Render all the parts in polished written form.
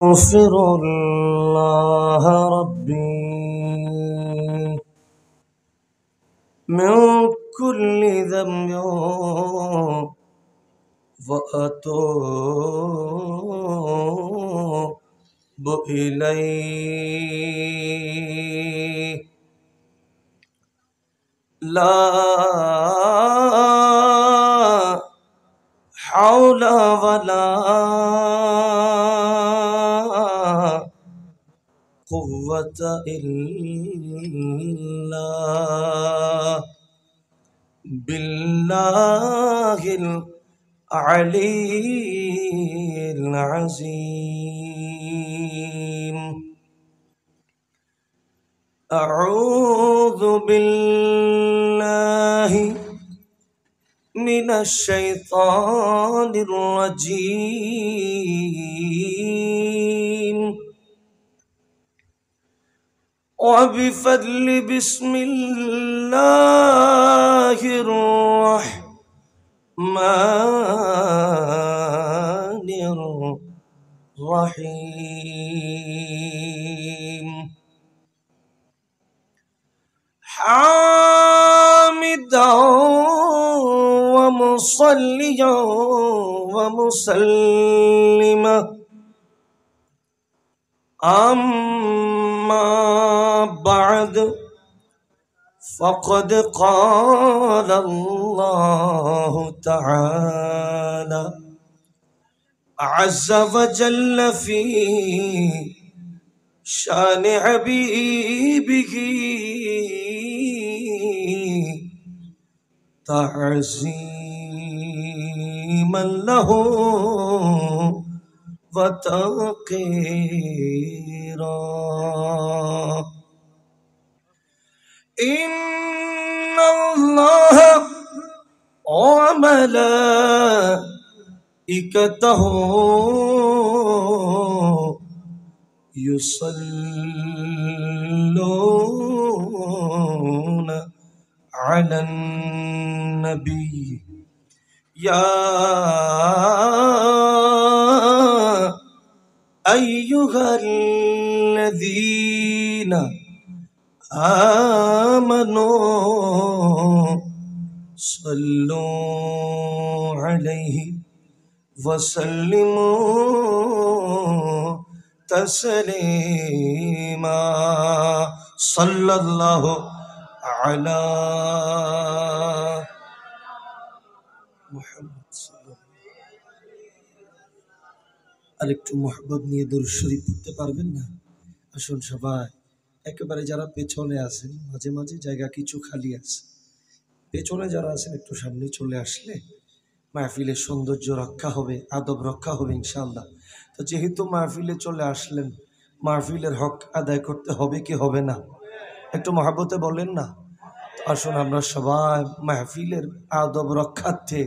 أستغفر الله ربي من كل ذنب وأتوب إليه لا حول ولا قوة إلا بالله العلي العظيم. أعوذ بالله من الشيطان الرجيم وبفضل بسم الله الرحمن الرحيم. حامدا ومصليا ومسلما أما بعد فقد قال الله تعالى عز وجل في شان حبيبه تعظيما له وتوقيرا. إن الله وملائكته يصلون على النبي يا أيها الذين آمنوا صلوا عليه وسلموا تسليما. صلى الله على محمد. আরেকটু মোহাব্বত নিয়ে দরুদ শরীফ পড়তে পারবেন না? আসুন সবাই, একেবারে যারা পেছনে আছেন, মাঝে মাঝে জায়গা কিছু খালি আছে, পেছনে যারা আছেন একটু সামনে চলে আসলে মাহফিলের সৌন্দর্য রক্ষা হবে, আদব রক্ষা হবে ইনশাআল্লাহ। তো যেহেতু মাহফিলে চলে আসলেন, মাহফিলের হক আদায় করতে হবে কি হবে না? একটু মহাব্বতে বলেন না। আসুন আমরা সবাই মাহফিলের আদব রক্ষার্থে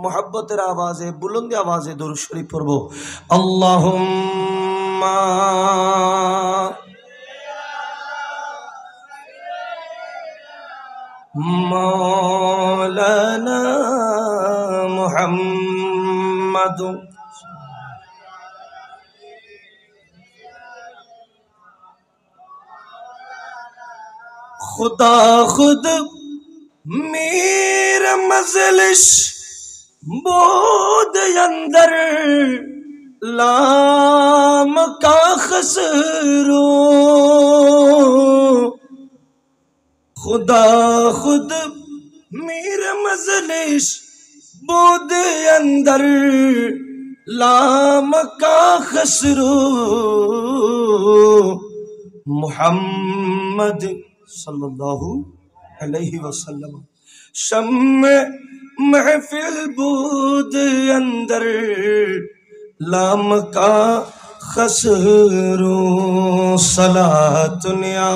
মোহাব্বতের আওয়াজে, বুলন্দি আওয়াজে দরুদ শরীফ পড়ব। আল্লাহুম্মা মাওলানা মুহাম্মদ खुदा खुद मेरा मजलिस बोद अंदर लाम का खसरो खुदा खुद मेरा मजलिस बोद अंदर लाम का खसरो मुहम्मद सल्लल्लाहु अलैहि वसल्लम शम्मे महफिल बूद अंदर लाम का खसरो सलातुनिया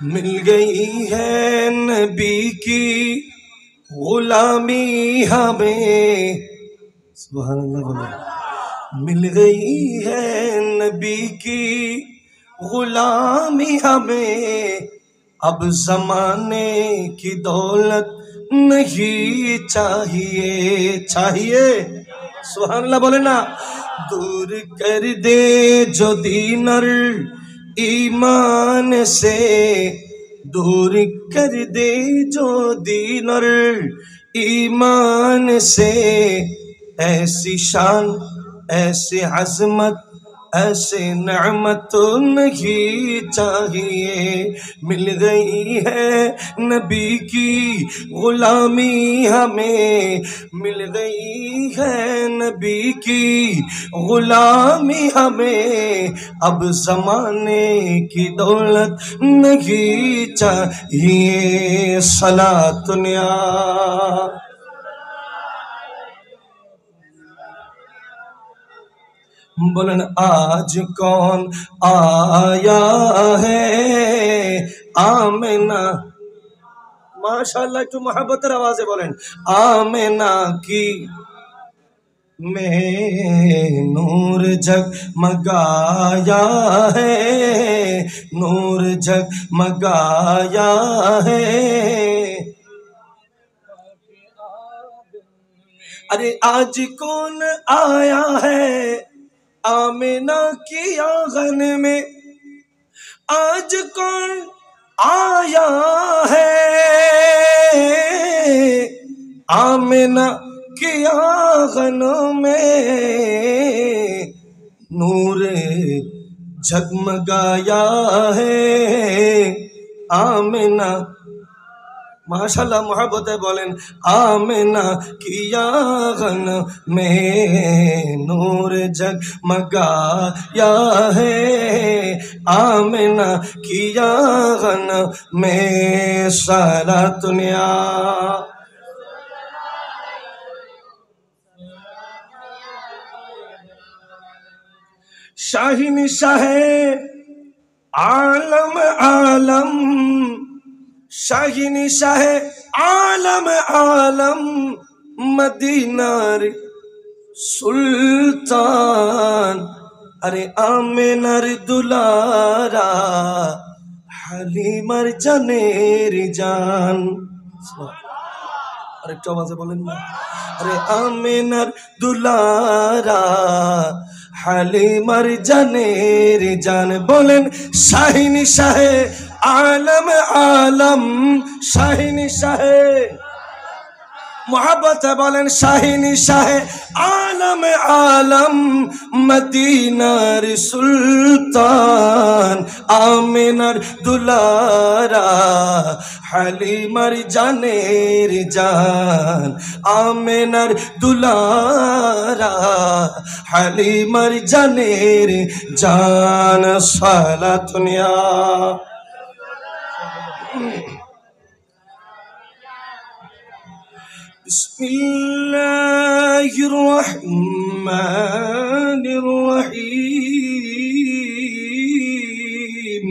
मिल गई है नबी की गुलामी हमें। सुभान अल्लाह। मिल गई है नबी की गुलामी हमें, अब जमाने की दौलत नहीं चाहिए। चाहिए सुभान अल्लाह बोले ना। दूर कर दे जो दीन और ईमान से, दूर कर दे जो दीन और ईमान से, ऐसी शान ऐसी अजमत ऐसे नेमत नहीं चाहिए। मिल गई है नबी की गुलामी हमें, मिल गई है नबी की गुलामी हमें, अब जमाने की दौलत नहीं चाहिए। सलातुन्या बोलन आज कौन आया है आमिना। माशाअल्लाह एकटू मोहब्बतेर आवाजे बोलें आमिना की में नूर जगमगाया है, नूर जगमगाया है। अरे आज कौन आया है आमिना की आंगन में, आज कौन आया है आमिना की आंगन में, नूर झगमगाया है आमिना। माशाल्लाह मोहब्बत बोलें आमिना की आंगन में नूर जगमगाया है, आमिना की आंगन में। सलातुन्या शाहीन शाहे आलम आलम, शाहीन शाहे आलम आलम, मदीना रे सुल्तान। अरे आमिनार दुलारा हालिमार जानेर जान। আরেকটু আওয়াজে বলেন না। আরে আমিনার দুলারা হালিমার জানের জান। বলেন শাহিন শাহে आलम आलम, शाहीन शाहे मोहब्बत बोलें शाहीन शाहे आलम आलम, मदीनार सुल्तान। आमिनार दुलारा हालिमार जानेर जान, आमिनार दुलारा हालिमार जानेर जान। सलातुन्या बिस्मिल्लाहिर्रहमानिर्रहीम।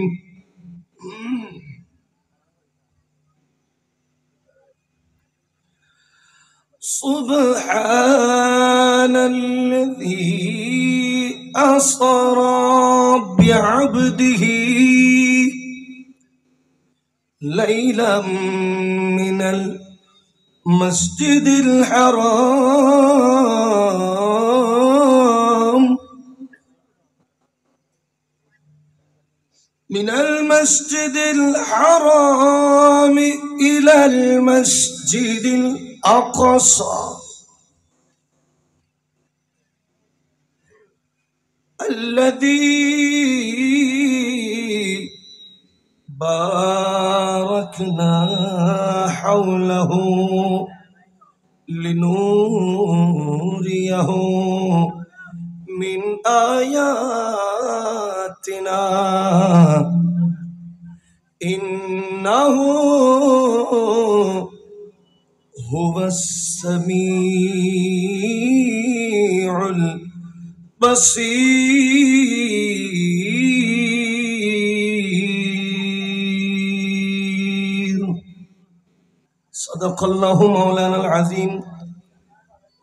सुब्हानल्लज़ी अस्रा बिअब्दिही लैलन मिनल मस्जिदिल हराम, मिनल मस्जिदिल हराम इलल मस्जिदिल अक़सा अल्लज़ी बारकना हौलहु लिनूरियहु मिन आयातिना इन्नहु हुवस्समीउल बसीर। सदक़ल्लाहु मौलानाल अज़ीम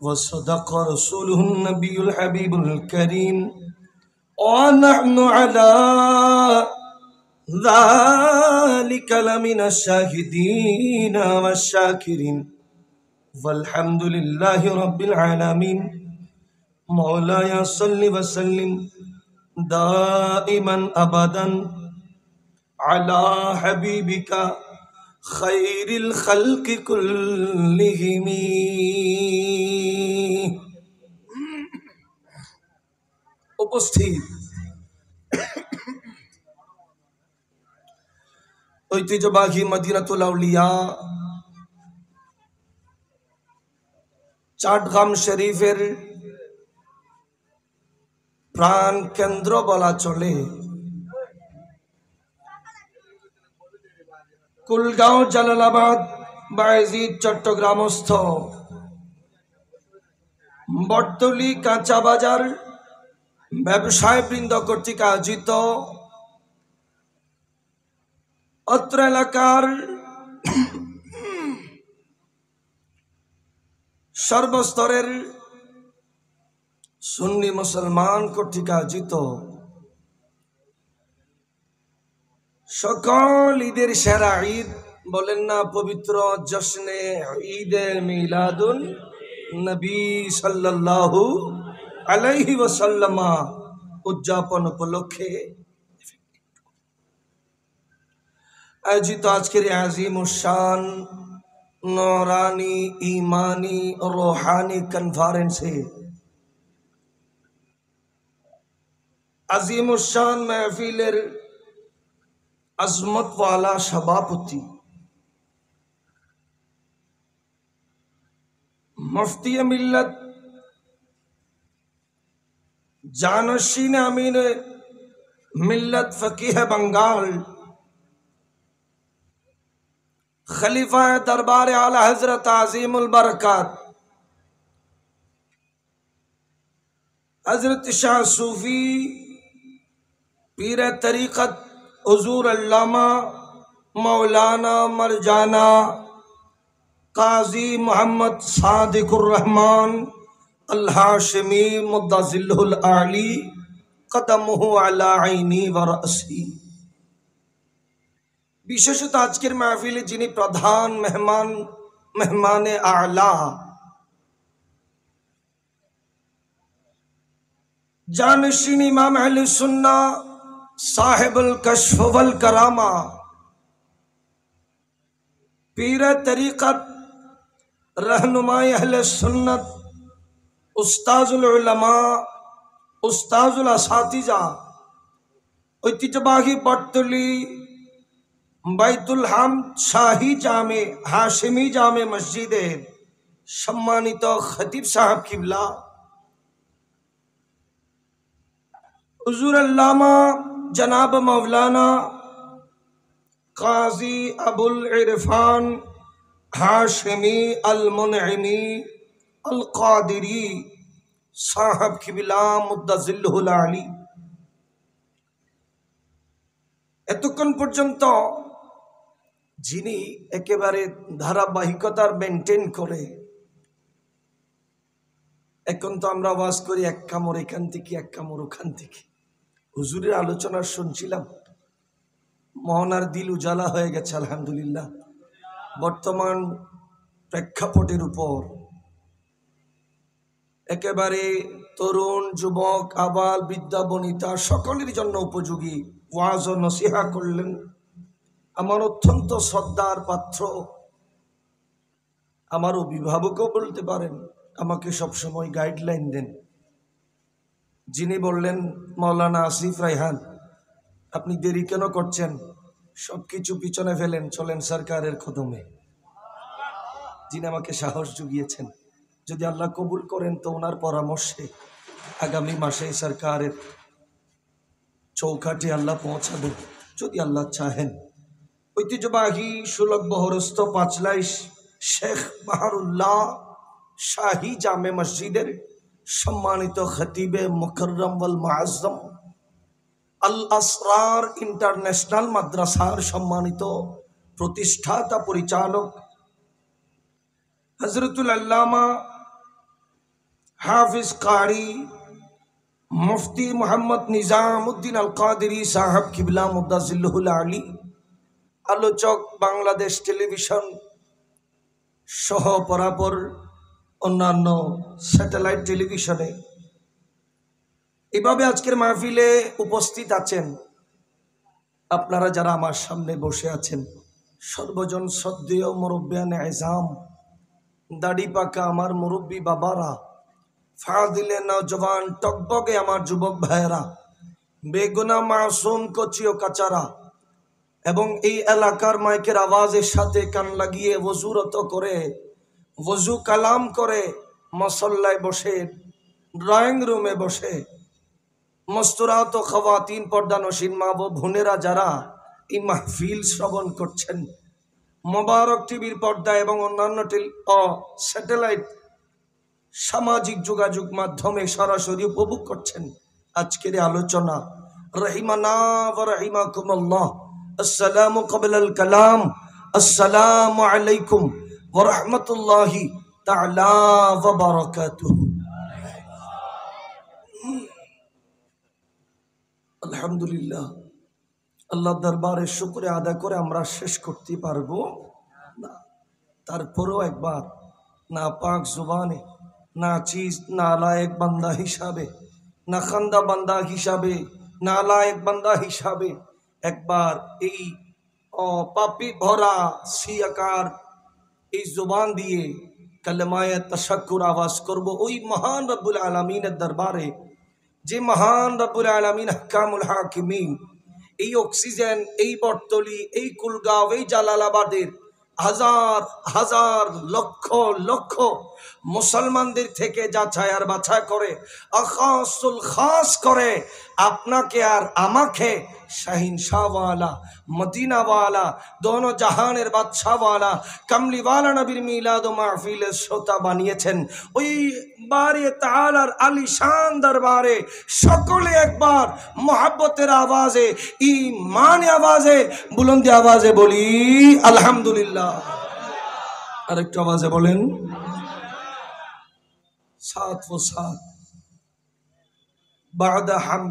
व सदक़ रसूलुहुन नबियुल हबीबुल करीम व नहनु अला যালিকা লামিনাশ শাহিদিনা ওয়াশ শাকিরিন ওয়ালহামদুলিল্লাহি রাব্বিল আলামিন। মাওলায়া সাল্লি ওয়া সাল্লিম দাইমান আবাদান আলা হাবিবিকা খায়রিল খালকি কুল্লিহিম। উপস্থিত ঐতিহ্যবাহী মদিনাতুল আউলিয়া চাটগাম শরীফের প্রাণ কেন্দ্র বলা চলে কুলগাঁও, জালালাবাদ, বায়েজিদ, চট্টগ্রামস্থ বটতলী কাঁচা বাজার ব্যবসায় বৃন্দ কর্তৃক আয়োজিত অত্র এলাকার সর্বস্তরের সুন্নি মুসলমান কর্তৃক আয়োজিত সকল ঈদের সেরা ঈদ বলেন না পবিত্র জশ্নে ঈদে মিলাদুন নবী সাল্লাল্লাহু আলাইহি ওয়াসাল্লাম উদযাপন উপলক্ষে আয়োজিত আজকের আজিমুশ-শান নূরানি ঈমানি রূহানি কনফারেন্সে আজিমুশ-শান মাহফিলের আজমত ওয়ালা সভাপতি মুফতি মিল্লাত জানশীন আমিন মিল্লাত ফকিহ बंगाल खलीफा दरबार आला हजरत आजीमुल बरकत हजरत शाह सूफी पीर तरीक़त हुजूर अल्लामा मौलाना मरजाना काजी मोहम्मद सादिकुर रहमान अल हाशिमी मुद्दज़िल्लुल आली कदमुहु अला आइनी व रअसी। विशेषत आजकेर महफिले जिनी प्रधान मेहमाने आला जानशीन इमाम अहले सुन्ना साहिबुल कश्फ वल करामा पीर तरीक़त रहनुमाए अहले सुन्नत उस्ताजुल उलमा उस्ताजुल असातिजा ঐতিহ্যবাহী বটতলী বাইতুল হামদ শাহী জামে হাশিমি জামে মসজিদের সম্মানিত খতিব সাহেব কিবলা हुजूर अल्लामा जनाब मौलाना काजी अबुल इरफान हाशिमी अल मुनइमी अल कादिरी साहब किबला मुद्दज़िल्लुल आली এতক্ষণ পর্যন্ত যিনি একেবারে ধারাবাহিকতার মেনটেন করে এখন তো আমরা ওয়াজ করি এক কামড় এখান থেকে এক কামড় ওখান থেকে হুজুরের আলোচনা শুনছিলাম মহনার দিল উজালা হয়ে গেছে আলহামদুলিল্লাহ। বর্তমান প্রেক্ষাপটের উপর একেবারে তরুণ যুবক আবাল বিদ্যা বনিতা সকলের জন্য উপযোগী ওয়াজ ও নসিহা করলেন আমার অত্যন্ত শ্রদ্ধার পাত্র আমার অভিভাবকও বলতে পারেন, আমাকে সবসময় গাইডলাইন দেন, যিনি বললেন মাওলানা আসিফ রায়হান আপনি দেরি কেন করছেন, সবকিছু পিছনে ফেলেন, চলেন সরকারের কদমে। যিনি আমাকে সাহস জুগিয়েছেন, যদি আল্লাহ কবুল করেন তো ওনার পরামর্শে আগামী মাসে সরকারের চৌকাঠে আল্লাহ পৌঁছাবেন যদি আল্লাহ চাহেন। ঐতিহ্যবাহী সুলভ বহরস্থ পাঁচলাই শেখ বাহারুল্লাহ শাহী জামে মসজিদের সম্মানিত খতিবে মুকররম ওয়াল মুআজ্জম আল আসরার ইন্টারন্যাশনাল মাদ্রাসার সম্মানিত প্রতিষ্ঠাতা পরিচালক হযরতুল আল্লামা হাফিজ কারি মুফতি মোহাম্মদ নিজামউদ্দিন আল কাদেরী সাহেব কিবলা মুদাজিল্লুহুল আলী, আলোচক বাংলাদেশ টেলিভিশন সহ পরাপর অন্যান্য স্যাটেলাইট টেলিভিশনে এভাবে আজকের মাহফিলে উপস্থিত আছেন আপনারা যারা আমার সামনে বসে আছেন, সর্বজন শ্রদ্ধেয় মুরব্বিয়ানে আযম, দাড়ি পাকা আমার মুরব্বী বাবারা, ফাদিলে নওজওয়ান টকবগে আমার যুবক ভাইয়েরা, বেগুনাহ মাসুম কচি ও কাচারা, এবং এই এলাকার মাইকের আওয়াজের সাথে কান লাগিয়ে ওযুরত করে ওযু কালাম করে মুসল্লায় বসে, ড্রয়িং রুমে বসে মস্তুরাত ও খাওয়াতিন, পর্দানশীন মা ও বোনেরা যারা এই মাহফিল শ্রবণ করছেন, মোবারক টিভির পর্দা এবং অন্যান্য স্যাটেলাইট সামাজিক যোগাযোগ মাধ্যমে সরাসরি উপভোগ করছেন আজকের আলোচনা, রহিমানা ওয়া রাহিমাকুমুল্লাহ। আসসালামু ক্বাবলাল কালাম, আসসালামু আলাইকুম ওয়া রাহমাতুল্লাহি তাআলা ওয়া বারাকাতুহু। আলহামদুলিল্লাহ, আল্লাহ দরবারে শুকর আদায় করে আমরা শেষ করতে পারবো না। তারপরেও একবার না পাক জুবানে, না চিজ না লায়েক বান্দা হিসাবে, না খান্দা বান্দা হিসাবে, না লায়েক বান্দা হিসাবে একবার এই পাপি ভরা সিয়াকার এই জুবান দিয়ে কালেমায়ে তাশাক্কুর আওয়াজ করব ওই মহান রব্বুল আলামিনের দরবারে, যে মহান রব্বুল আলামিন আহকামুল হাকিমিন এই অক্সিজেন, এই বটতলি, এই কুলগাঁও, এই জালালাবাদের হাজার হাজার লক্ষ লক্ষ মুসলমানদের থেকে যাচাই আর বাছাই করে আখাসুল খাস করে আপনাকে আর আমাকে শাহিনশাহওয়ালা, মদিনাওয়ালা, দোনো জাহানের বাদশাহওয়ালা, কামলিওয়ালা নবীর মিলাদ ও মাহফিলের শ্রোতা বানিয়েছেন। ওই বারে তাআলার আলিশান দরবারে সকলে একবার মোহাব্বতের আওয়াজে, ঈমান আওয়াজে, বুলন্দি আওয়াজে বলি আলহামদুলিল্লাহ। আরেকটু আওয়াজে বলেন সাত ও সাত বাদা হাম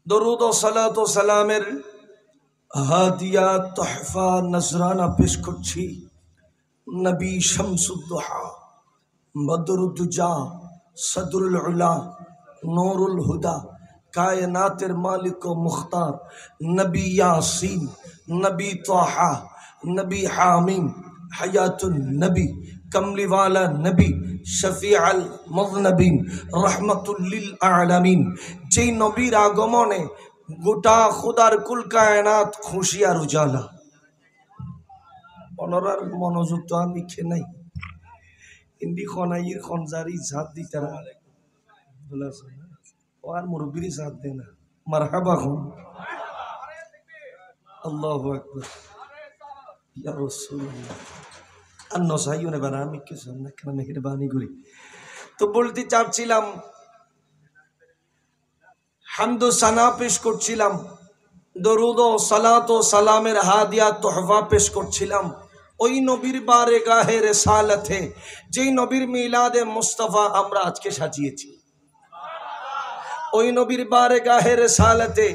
দরুদ ও সালাত ও সালামের হাদিয়া তোহফা নজরানা পেশ করছি নবী শামসুদ্দোহা, বদরুদ্দুজা, সদরুল উলা, নূরুল হুদা, কায়নাতের মালিক ও মুখতার নবী ইয়াসিন, নবী তাহা, নবী হামিম, হায়াতুন নবী, কমলিওয়ালা নবী, শফিআল মুযনবিন, রাহমাতুল লিল আলামিন, যেই নবীর আগমনে গোটা খুদার কুল কায়নাত খুশি আর উজালা। অনরার মনোযোগ তো আমি খে নাই ইন্দি খনাইয়ের খনজারি জাত দিতে আর মুরব্বীর জাত দে না মারহাবা হুম। আল্লাহু আকবার ইয়া রাসূলুল্লাহ। আর নসাইও নেবেন আমি কিছু না কেন মেহেরবানি করি। তো বলতে চাচ্ছিলাম হামদ ও সানা পেশ করছিলাম, দরুদ ও সালাত ও সালামের হাদিয়া তোহফা পেশ করছিলাম ওই নবীর বারগাহে রিসালাতে, যেই নবীর মিলাদে মুস্তাফা আমরা আজকে সাজিয়েছি। ওই নবীর বারগাহে রিসালাতে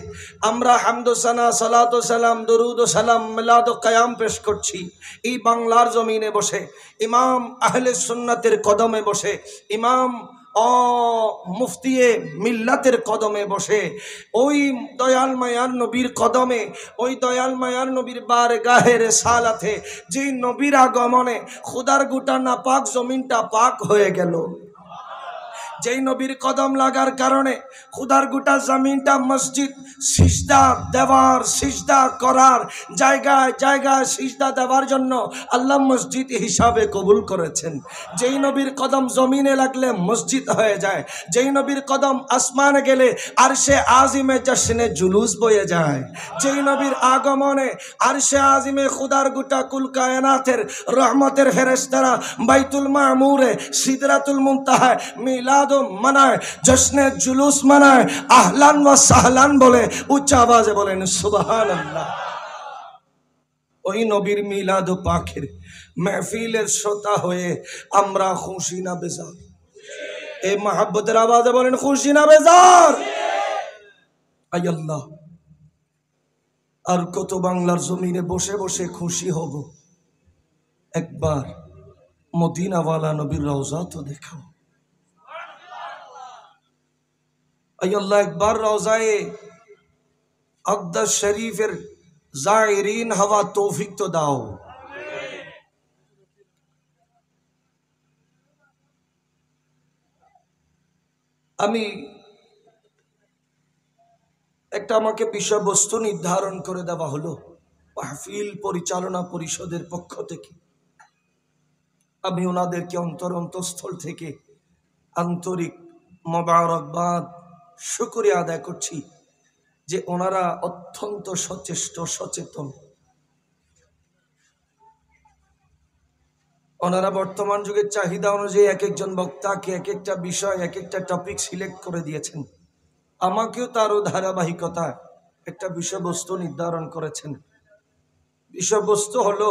আমরা হামদ ও সানা, সালাত ও সালাম, দরুদ ও সালাম, মিলাদ ও কিয়াম পেশ করছি এই বাংলার জমিনে বসে, ইমাম আহলে সুন্নাতের কদমে বসে, ইমাম মুফতিয়ে মিল্লাতের কদমে বসে, ওই দয়াল মায়ার নবীর কদমে, ওই দয়াল মায়ার নবীর বারগাহে রিসালাতে, যেই নবীর আগমনে খুদার গোটা নাপাক জমিনটা পাক হয়ে গেল। যেই নবীর কদম লাগার কারণে খুদার গোটা জমিনটা মসজিদ, সিজদা দেওয়ার, সিজদা করার জায়গায় জায়গায় সিজদা দেওয়ার জন্য আল্লাহ মসজিদ হিসাবে কবুল করেছেন। যেই নবীর কদম জমিনে লাগলে মসজিদ হয়ে যায়, যেই নবীর কদম আসমানে গেলে আরশে আজিমে জশ্নে জুলুস বয়ে যায়। যেই নবীর আগমনে আরশে আজিমে খুদার গোটা কুল কায়নাতের রহমতের ফেরেশতারা বাইতুল মামুরে, সিদরাতুল মুনতাহায় মিলাদ মানায়, জশ্নে জুলুস মানায়, আহলান ওয়া সাহলান বলে উচ্চ আওয়াজে বলেন সুবহানাল্লাহ। ওই নবীর মিলাদ পাকের মাহফিলের শ্রোতা হয়ে আমরা খুশি না বেজার? এই মহব্বতের আওয়াজে বলেন খুশি না বেজার? আয় আল্লাহ, আর কত বাংলার জমিনে বসে বসে খুশি হব, একবার মদিনাওয়ালা নবীর রওজা তো দেখাও। আয় আল্লাহ, একবার রওজায়ে আকদাস শরীফের জায়রিন হওয়া তৌফিক তো দাও। আমি একটা আমাকে বিষয়বস্তু নির্ধারণ করে দেওয়া হলো মাহফিল পরিচালনা পরিষদের পক্ষ থেকে। আমি ওনাদেরকে অন্তরস্থল থেকে আন্তরিক মোবারকবাদ শুকরিয়া আদায় করছি যে ওনারা অত্যন্ত সচেষ্ট সচেতন। ওনারা বর্তমান যুগের চাহিদা অনুযায়ী এক একজন বক্তাকে এক একটা বিষয় এক একটা টপিক সিলেক্ট করে দিয়েছেন। আমাকেও তারও ধারাবাহিকতা একটা বিষয়বস্তু নির্ধারণ করেছেন। বিষয়বস্তু হলো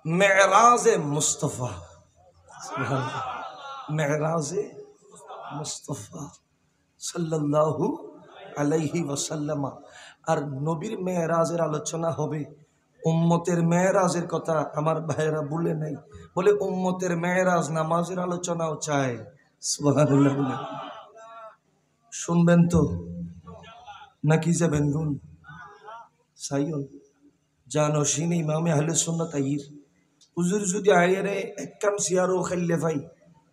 মেরাজে মুস্তফা। মেরাজে মুস্তফা সাল্লাল্লাহু আলাইহি ওয়াসাল্লাম। আর নবীর মেরাজের আলোচনা হবে। উম্মতের মেরাজের কথা আমার ভাইয়েরা বলে নাই, বলে উম্মতের মেরাজ নামাজের আলোচনাও চায়। সুবহানাল্লাহ। শুনবেন তো নাকি যাবেন গুন সাইয়ন জানো সিন ইমামে আহলে সুন্নাত আইর হুজুর যদি আইরে এককাম সিয়ারো খেললে ভাই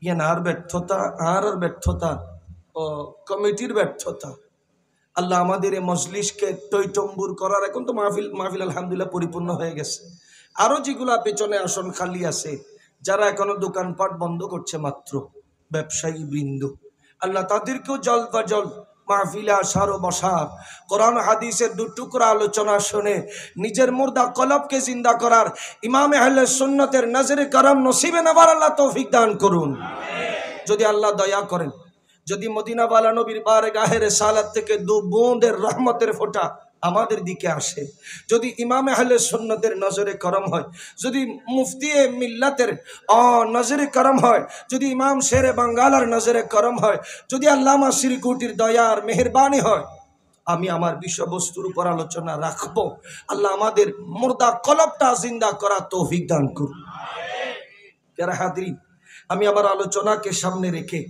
ইয়ান আর ব্যর্থতা আর ব্যর্থতা ও কমিটির ব্যর্থতা। আল্লাহ আমাদের এই মজলিসকে টইটম্বুর করার, এখন তো মাহফিল আলহামদুলিল্লাহ পরিপূর্ণ হয়ে গেছে। আরো যেগুলা পেছনে আসন খালি আছে, যারা এখনো দোকানপাট বন্ধ করছে মাত্র, ব্যবসায়ী বৃন্দ, আল্লাহ তাদেরকেও জল বা জল মাহফিলে আসার ও বসার, কোরআন হাদিসের দুটুকরা আলোচনা শুনে নিজের মুর্দা কলবকে জিন্দা করার ইমামে আহলে সুন্নতের নজরে করম নসিবে নেবার আল্লাহ তৌফিক দান করুন। যদি আল্লাহ দয়া করেন, যদি মদিনাওয়ালা নবীর বারগাহে রিসালাত থেকে দু বুঁদের রহমতের ফোঁটা আমাদের দিকে আসে, যদি ইমামে আহলে সুন্নতের নজরে করম হয়, যদি মুফতি মিল্লাতের নজরে করম হয়, যদি ইমাম শেরে বাঙ্গালার নজরে করম হয়, যদি আল্লামা শ্রীকুটির দয়ার মেহেরবানি হয়, আমি আমার বিষয়বস্তুর উপর আলোচনা রাখবো। আল্লাহ আমাদের মুর্দা কলবটা জিন্দা করা তৌফিক দান করুন। প্যারা হাজরিন, আমি আমার আলোচনাকে সামনে রেখে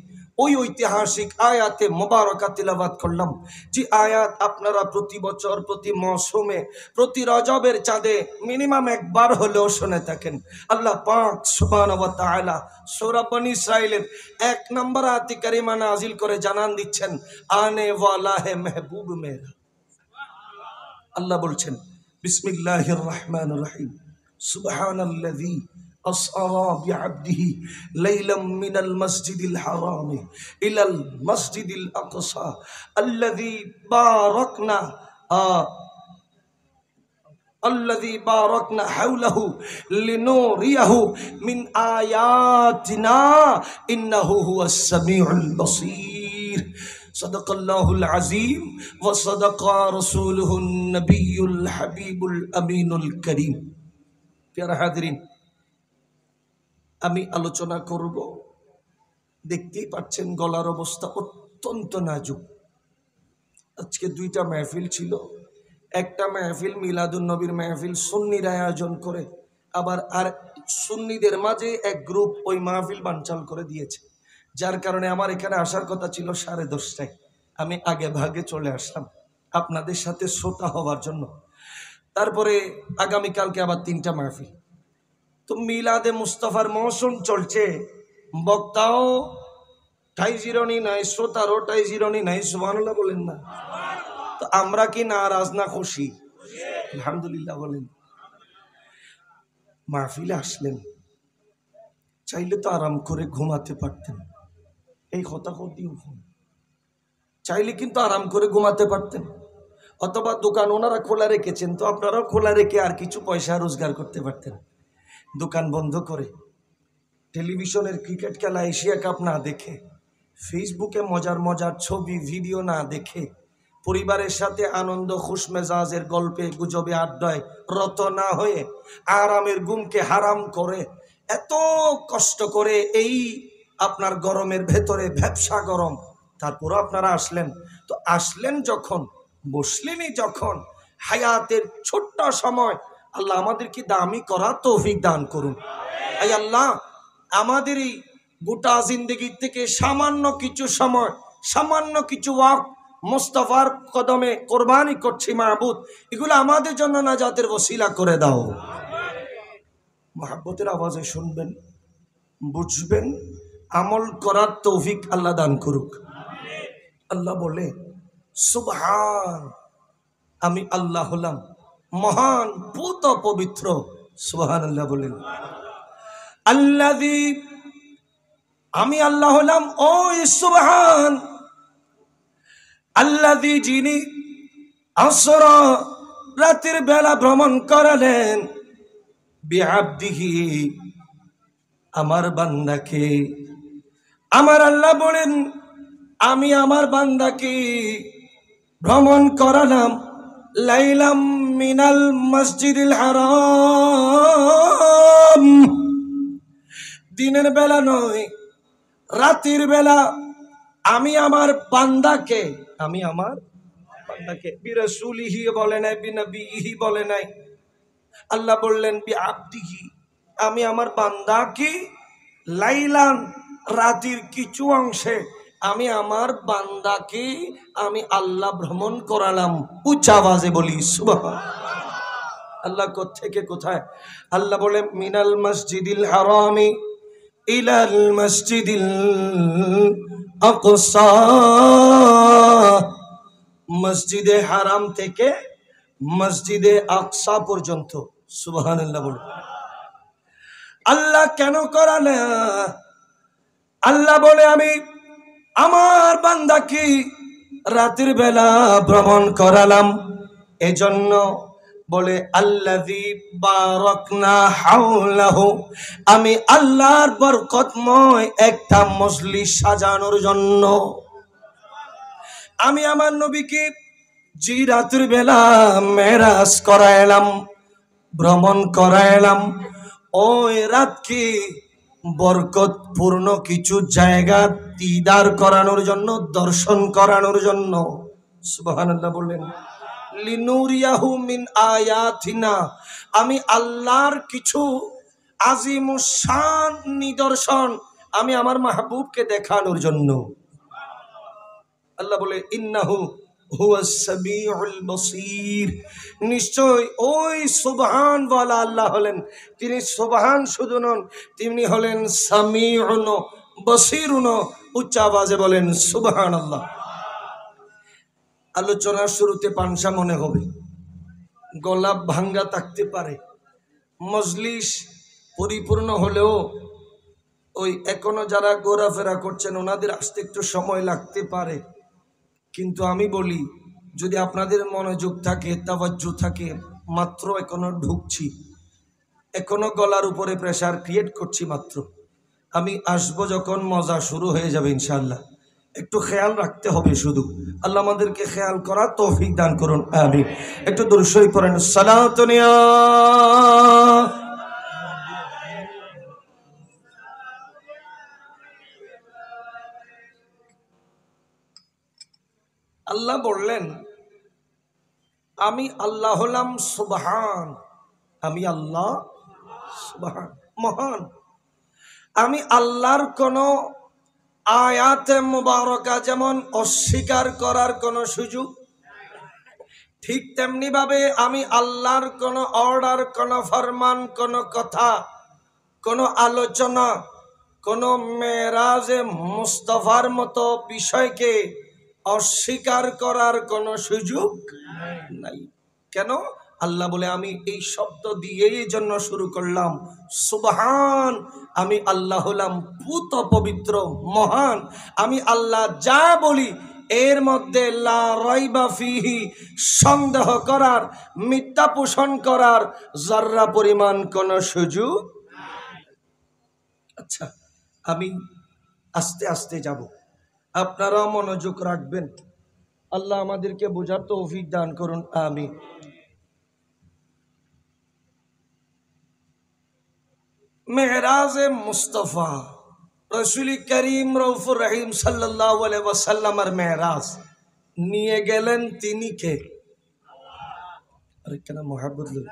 ওই ঐতিহাসিক আয়াতে মোবারকা তিলাওয়াত করলাম, যে আয়াত আপনারা প্রতি বছর প্রতি মৌসুমে প্রতি রজবের চাঁদে মিনিমাম একবার হলেও শুনে থাকেন। আল্লাহ পাক সুবহানাহু ওয়া তাআলা সূরা বনী ইসরাঈলের 1 নম্বর আয়াতে কারিমা নাযিল করে জানান দিচ্ছেন, আনে ওয়ালা হে মেহবুব মেরা। আল্লাহ বলছেন, বিসমিল্লাহির রহমানির রহিম, সুবহানাল্লাযী أسرى بعبده ليلا من المسجد الحرام إلى المسجد الأقصى الذي باركنا حوله لنوريه من آياتنا إنه هو السميع البصير صدق الله العظيم وصدق رسوله النبي الحبيب الأمين الكريم. প্যারা হাজরিন, আমি আলোচনা করব, দেখতেই পাচ্ছেন গলার অবস্থা অত্যন্ত নাজুক। আজকে 2টা মাহফিল ছিল, একটা মাহফিল মিলাদুন নবীর মাহফিল সুন্নির আয়োজন করে, আবার আর সুন্নিদের মাঝে এক গ্রুপ ওই মাহফিল বানচাল করে দিয়েছে, যার কারণে আমার এখানে আসার কথা ছিল 10:30টায়। আমি আগে ভাগে চলে আসলাম আপনাদের সাথে শ্রোতা হওয়ার জন্য। তারপরে আগামীকালকে আবার 3টা মাহফিল। তো মিলাদে মুস্তাফার মৌসুম চলছে, বক্তাও ঠাই জিরনি নাই, শ্রোতারও ঠাই জিরনি নাই। সুবহানাল্লাহ বলেন না? তো আমরা কি নারাজ না খুশি? আলহামদুলিল্লাহ বলেন। মাহফিলে আসলেন, চাইলে তো আরাম করে ঘুমাতে পারতেন, এই কথা দিও, চাইলে কিন্তু আরাম করে ঘুমাতে পারতেন, অথবা দোকান ওনারা খোলা রেখেছেন তো আপনারাও খোলা রেখে আর কিছু পয়সা রোজগার করতে পারতেন। দোকান বন্ধ করে টেলিভিশনের ক্রিকেট খেলা, এশিয়া কাপ না দেখে, ফেসবুকে মজার মজার ছবি ভিডিও না দেখে, পরিবারের সাথে আনন্দ খুশ মেজাজের গল্পে গুজবে আড্ডায় রত না হয়ে আরামের ঘুমকে হারাম করে এত কষ্ট করে এই আপনার গরমের ভেতরে ভ্যাপসা গরম, তারপরও আপনারা আসলেন। তো আসলেন যখন, বসলেনই যখন, হায়াতের ছোট্ট সময় আল্লাহ আমাদেরকে দামি করা তৌফিক দান করুন। আই আল্লাহ, আমাদের এই গোটা জিন্দগি থেকে সামান্য কিছু সময়, সামান্য কিছু ওয়াক্ত মুস্তাফার কদমে কোরবানি করছি মাহবুদ, এগুলো আমাদের জন্য নাজাতের ওসিলা করে দাও। মহাব্বতের আওয়াজে শুনবেন, বুঝবেন, আমল করার তৌফিক আল্লাহ দান করুক। আল্লাহ বলে সুবহান, আমি আল্লাহ হলাম মহান, পুত পবিত্র। সুবহানাল্লাহ বলেন। আল্লাযী, আমি আল্লাহ হলাম ওই সুবহান, আল্লাযী, যিনি আসরা, রাতের বেলা ভ্রমণ করালেন, বিআবদিহি, আমার বান্দাকে। আমার আল্লাহ বলেন আমি আমার বান্দাকে ভ্রমণ করালাম লাইলাম মিনাল মসজিদিল হারাম, দিনের বেলা নয়, রাতের বেলা। আমি আমার বান্দাকে, আমি আমার বান্দাকে, বিরাসূলিহি বলে নাই, বিনবিহি বলে নাই। আল্লাহ বললেন বিআবদিহি, আমি আমার বান্দাকে লাইলান, রাতের কিছু অংশে আমি আমার বান্দাকে আমি আল্লাহ ভ্রমণ করালাম। উচ্চ আওয়াজে বলি সুবহান। আল্লাহ কোত্থেকে কোথায়? আল্লাহ বলে মিনাল মসজিদিল হারামি ইলাল মসজিদিল আকসা, মসজিদে হারাম থেকে মসজিদে আকসা পর্যন্ত। সুবহানাল্লাহ বলে। আল্লাহ কেন করালে? আল্লাহ বলে আমি আমার বান্দাকে রাতের বেলা ভ্রমণ করালাম, এজন্য বলে আল্লাযী বারাকনা হাওলাহু, আমি আল্লাহর বরকতময় একটা মজলিস সাজানোর জন্য আমি আমার নবীকে যে রাতের বেলা মেরাজ করাইলাম, ভ্রমণ করাইলাম, ওই রাতকে বরকতপূর্ণ কিছু জায়গা দিদার করানোর জন্য, দর্শন করানোর জন্য। সুবহানাল্লাহ বললেন লিনুরিয়াহু মিন আয়াতিনা, আমি আল্লাহর কিছু আজিমুশান নিদর্শন আমি আমার মাহবুবকে দেখানোর জন্য। আল্লাহ বলে ইন্নাহু হুয়াস সামিউল বসীর, নিশ্চয় ওই সুবহান ওয়ালা আল্লাহ হলেন, তিনি সুবহান শুধু নন, তিনি হলেন সামিউন বসীরুন। উচ্চ আওয়াজে বলেন সুবহানাল্লাহ। আলোচনার শুরুতে পানসা মনে হবে, গলা ভাঙ্গা থাকতে পারে, মজলিস পরিপূর্ণ হলেও ওই এখনো যারা ঘোরাফেরা করছেন ওনাদের আসতে একটু সময় লাগতে পারে। কিন্তু আমি বলি, যদি আপনাদের মনোযোগ থাকে, তাওয়াজ্জু থাকে, মাত্র এখনো ঢুকছি, এখনো গলার উপরে প্রেসার ক্রিয়েট করছি মাত্র। আমি আসবো যখন মজা শুরু হয়ে যাবে ইনশাআল্লাহ। একটু খেয়াল রাখতে হবে শুধু। আল্লাহ আমাদেরকে খেয়াল করার তৌফিক দান করুন, আমিন। একটু দুরূদ শরীফ পড়েন, সালাতুন ইয়া। আল্লাহ বললেন আমি আল্লাহ হলাম সুবহান, আমি আল্লাহ সুবহান, মহান। আমি আল্লাহর কোন আয়াতে মুবারকা যেমন অস্বীকার করার কোন সুযোগ, ঠিক তেমনি ভাবে আমি আল্লাহর কোন অর্ডার, কোন ফরমান, কোন কথা, কোন আলোচনা, কোন মেরাজে মুস্তাফার মতো বিষয়কে অস্বীকার করার কোন সুযোগ নাই। কেন? আল্লাহ বলে আমি এই শব্দ দিয়েই জন্য শুরু করলাম সুবহান, আমি আল্লাহ হলাম পুত পবিত্র, মহান। আমি আল্লাহ যা বলি এর মধ্যে লা রাইবা ফিহি, সন্দেহ করার, মিথ্যা পোষণ করার যাররা পরিমাণ কোন সুযোগ। আচ্ছা, আমি আস্তে আস্তে যাব, আপনারা মনোযোগ রাখবেন। আল্লাহ আমাদেরকে বোঝার তৌফিক দান করুন, আমিন। মেরাজে মুস্তাফা, রাসূল করিম রউফুর রহিম সাল্লাল্লাহু আলাইহি ওয়াসাল্লামের মেরাজ নিয়ে গেলেন তিনি কে? আরেকখানা মোহাব্বত লোক,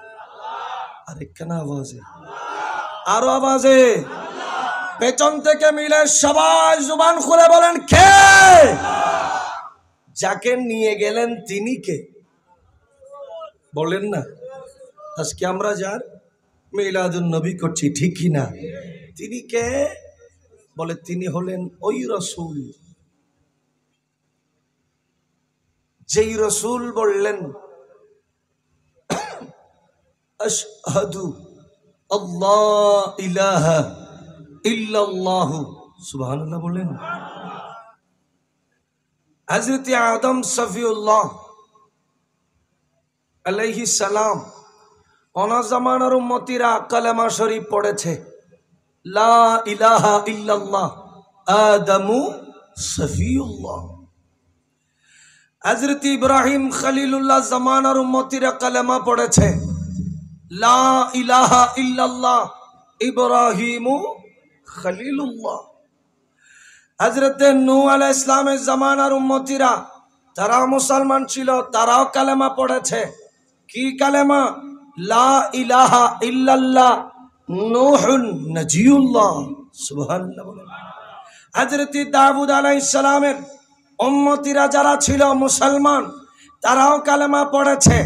আরেকখানা আওয়াজে, আরো আওয়াজে, পেছন থেকে মিলে সবাই জুবান খুলে বলেন কে? যাকে নিয়ে গেলেন তিনি কে? বলেন না। আজকে আমরা যার মিলাদুন নবী করছি, ঠিক কি না? তিনি কে? বলে তিনি হলেন ওই রাসূল যেই রাসূল বললেন আশহাদু আল্লাহ ইলাহা ইল্লাল্লাহ, সুবহানাল্লাহ বলেন। হযরত আদম সফিউল্লাহ আলাইহিস সালাম ওনার জামানার উম্মতিরা কালেমা শরীফ পড়েছে, লা ইলাহা ইল্লাল্লাহ আদমু সফিউল্লাহ। হযরত ইব্রাহিম খলিলুল্লাহ জামানার উম্মতিরা কালেমা পড়েছে, লা ইলাহা ইল্লাল্লাহ ইব্রাহিমু খলিলুল্লাহ। হযরত নূহ আলাইহিস সালামের জামানার উম্মতিরা তারা মুসলমান ছিল, তারাও কালেমা পড়েছে। কি কালেমা? লা ইলাহা ইল্লাল্লাহ নূহুন নজিউল্লাহ, সুবহানাল্লাহ বলেন। হযরত দাউদ আলাইহিস সালামের উম্মতিরা যারা ছিল মুসলমান, তারাও কালেমা পড়েছে,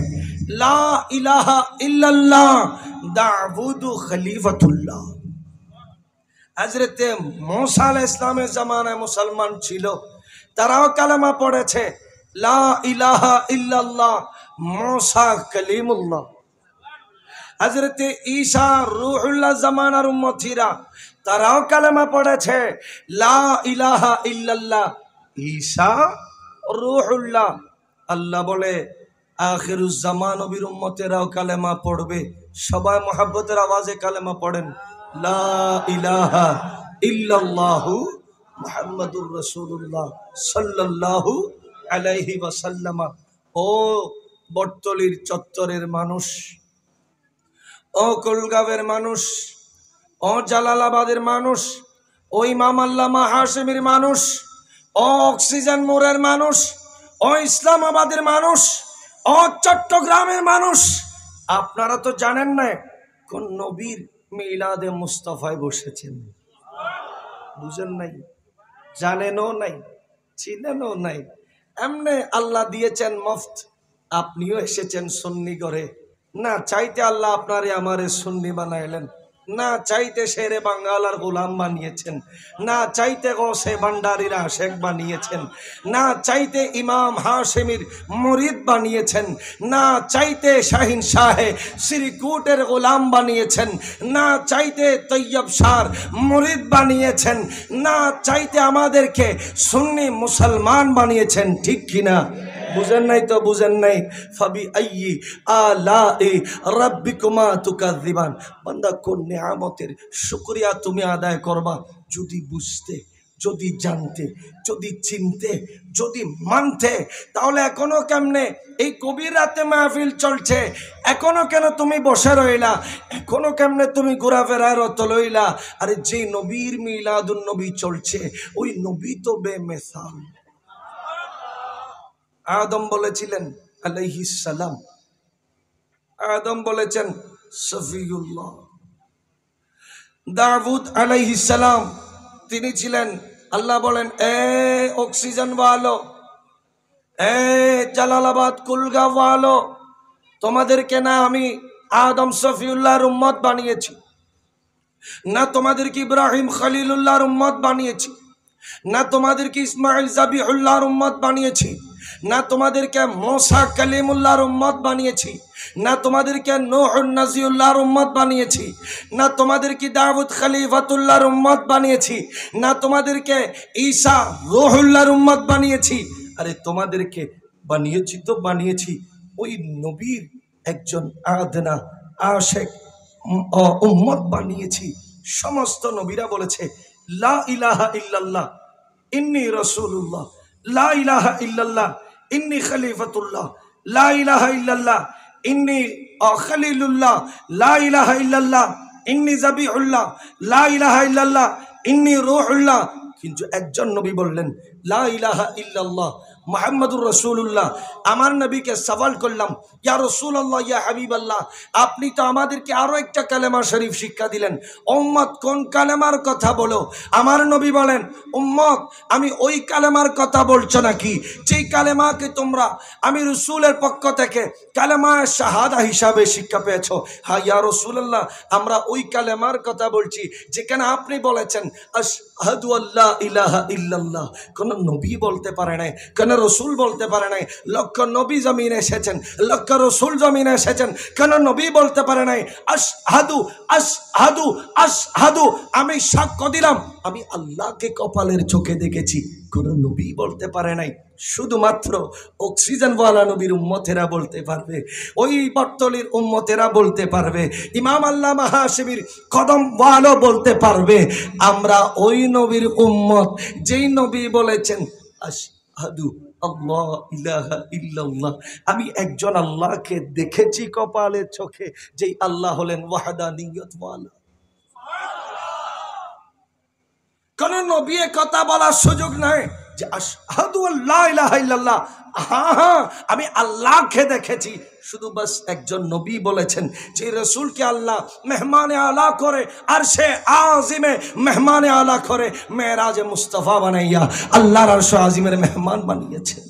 লা ইলাহা ইল্লাল্লাহ দাউদু খলিফাতুল্লাহ। হযরত মূসা আলাইহিস সালামের জামানায় মুসলমান ছিল, তারাও কালেমা পড়েছে, লা ইলাহা ইল্লাল্লাহ মূসা কালিমুল্লাহ। হযরত ঈসা রূহুল্লাহ জামানার উম্মতিরা তারাও কালেমা পড়েছে, লা ইলাহা ইল্লাল্লাহ ঈসা রূহুল্লাহ। আল্লাহ বলে আখিরুজ জামান নবীর উম্মতেরাও কালেমা পড়বে। সবাই মুহাব্বতের আওয়াজে কালেমা পড়েন, লা ইলাহা ইল্লাল্লাহু মুহাম্মাদুর রাসূলুল্লাহ সাল্লাল্লাহু আলাইহি ওয়াসাল্লাম। ও বটতলির চত্বরের মানুষ, ও কুলগাঁওয়ের মানুষ, ও জালালাবাদের মানুষ, ও ইমাম আল্লামা হাশেমির মানুষ, ও অক্সিজেন মোড়ের মানুষ, ও ইসলামাবাদের মানুষ, ও চট্টগ্রামের মানুষ, আপনারা তো জানেন না কোন নবীর মিলাদে মুস্তাফায় বসেছেন? বুঝেন নাই, জানেনও নাই, চিনেনও নাই। এমনি আল্লাহ দিয়েছেন মফত, আপনিও এসেছেন সুন্নি করে। না চাইতে আল্লাহ আপনারে আমারে সুন্নি বানাইলেন, না চাইতে শেরে বাঙ্গালার গোলাম বানিয়েছেন, না চাইতে গৌসে ভান্ডারীর আশেক বানিয়েছেন, না চাইতে ইমাম হাশেমির মুরিদ বানিয়েছেন, না চাইতে শাহিন শাহে শ্রীকুটের গোলাম বানিয়েছেন, না চাইতে তৈয়ব শাহর মুরিদ বানিয়েছেন, না চাইতে আমাদেরকে সুন্নি মুসলমান বানিয়েছেন, ঠিক কিনা? বুঝেন নাই তো বুঝেন নাই। ফাবি আইয়ি আলাই রাব্বিকুমা তুকাযিবান। বান্দা কোন নিয়ামতের শুকরিয়া তুমি আদায় করবা? যদি বুঝতে, যদি জানতে, যদি চিনতে, যদি মানতে, তাহলে এখনো কেমনে এই কবির রাতে মাহফিল চলছে? এখনো কেন তুমি বসে রইলা? এখনো কেমনে তুমি ঘোরাফেরায় রত লইলা? আরে যে নবীর মিলাদুন নবী চলছে, ওই নবী তো বেমিসাল। আদম বলেছিলেন আলাইহিস সালাম, আদম বলেছেন সফিউল্লাহ। দাউদ আলাইহিস সালাম তিনি ছিলেন, আল্লাহ বলেন এ অক্সিজেন ওয়ালো, এ জালালাবাদ কুলগাঁও ওয়ালো, তোমাদেরকে না আমি আদম সফিউল্লাহর উম্মত বানিয়েছি, না তোমাদেরকে ইব্রাহিম খলিলুল্লাহর উম্মত বানিয়েছি, না তোমাদেরকে ইসমাইল জাবিহুল্লাহর উম্মত বানিয়েছি, না তোমাদেরকে মুসা কালিমুল্লাহর উম্মত বানিয়েছি, না তোমাদেরকে নূহ নজিউল্লাহর উম্মত বানিয়েছি, না তোমাদেরকে দাউদ খলিফাতুল্লাহর উম্মত বানিয়েছি, না তোমাদেরকে ঈসা রূহুল্লাহর উম্মত বানিয়েছি। আরে তোমাদেরকে বানিয়েছি তো বানিয়েছি ওই নবীর একজন আদনা আশেক উম্মত বানিয়েছি। সমস্ত নবীরা বলেছে লা ইলাহা ইল্লাল্লাহ ইন্নী রাসূলুল্লাহ, লা ইলাহা ইল্লাল্লাহ ইন্নী খলিফাতুল্লাহ, লা ইলাহা ইল্লাল্লাহ ইন্নী খলিলুল্লাহ, লা ইলাহা ইল্লাল্লাহ ইন্নী জাবিহুল্লাহ, লা ইলাহা ইল্লাল্লাহ ইন্নী রূহুল্লাহ। কিন্তু একজন নবী বললেন লা ইলাহা ইল্লাল্লাহ মুহাম্মাদুর রাসূলুল্লাহ। আমার নবীকে সওয়াল করলাম, ইয়া রাসূলুল্লাহ, ইয়া হাবিবাল্লাহ, আপনি তো আমাদেরকে আরো একটা কালেমা শরীফ শিক্ষা দিলেন, উম্মত কোন কালেমার কথা বলো? আমার নবী বলেন, উম্মত আমি ওই কালেমার কথা বলছো নাকি যেই কালেমাকে তোমরা আমি রাসূলের পক্ষ থেকে কালেমা শাহাদা হিসাবে শিক্ষা পেয়েছো? হ্যাঁ ইয়া রাসূলুল্লাহ, আমরা ওই কালেমার কথা বলছি যেখানে আপনি বলেছেন আশহাদু আল্লা ইলাহা ইল্লাল্লাহ। কোন নবী বলতে পারে নাই, কোন রসুল বলতে পারে নাই। লক্ষ নবী জমিনে এসেছেন, লক্ষ রসুল জমিনে এসেছেন, কোন নবী বলতে পারে নাই আশহাদু আশহাদু আশহাদু, আমি সাক্ষ্য দিলাম আমি আল্লাহকে কপালের চোখে দেখেছি। কোন নবী বলতে পারে নাই। শুধুমাত্র অক্সিজেনওয়ালা নবীর উম্মতেরা বলতে পারবে, ওই বটতলির উম্মতেরা বলতে পারবে, ইমাম আল্লামা হাশিমির কদম ওয়ালা বলতে পারবে। আমরা ওই নবীর উম্মত যেই নবী বলেছেন আশহাদু আল্লাহ ইলাহা ইল্লাল্লাহ, আমি একজন আল্লাহকে দেখেছি কপালের চোখে, যেই আল্লাহ হলেন ওয়াহদানিয়ত ওয়ালা। কোন নবী কথা বলার সুযোগ নাই যে আশহাদু আল্লা ইলাহা ইল্লাল্লাহ, হ্যাঁ হ্যাঁ আমি আল্লাহকে দেখেছি। শুধু বাস একজন নবী বলেছেন যে রসুলকে আল্লাহ মেহমানে আলা করে আর সে আজিমে মেহমানে আলা করে মেরাজে মুস্তাফা বানাইয়া আল্লাহর আরশ আজিমের মেহমান বানিয়েছেন।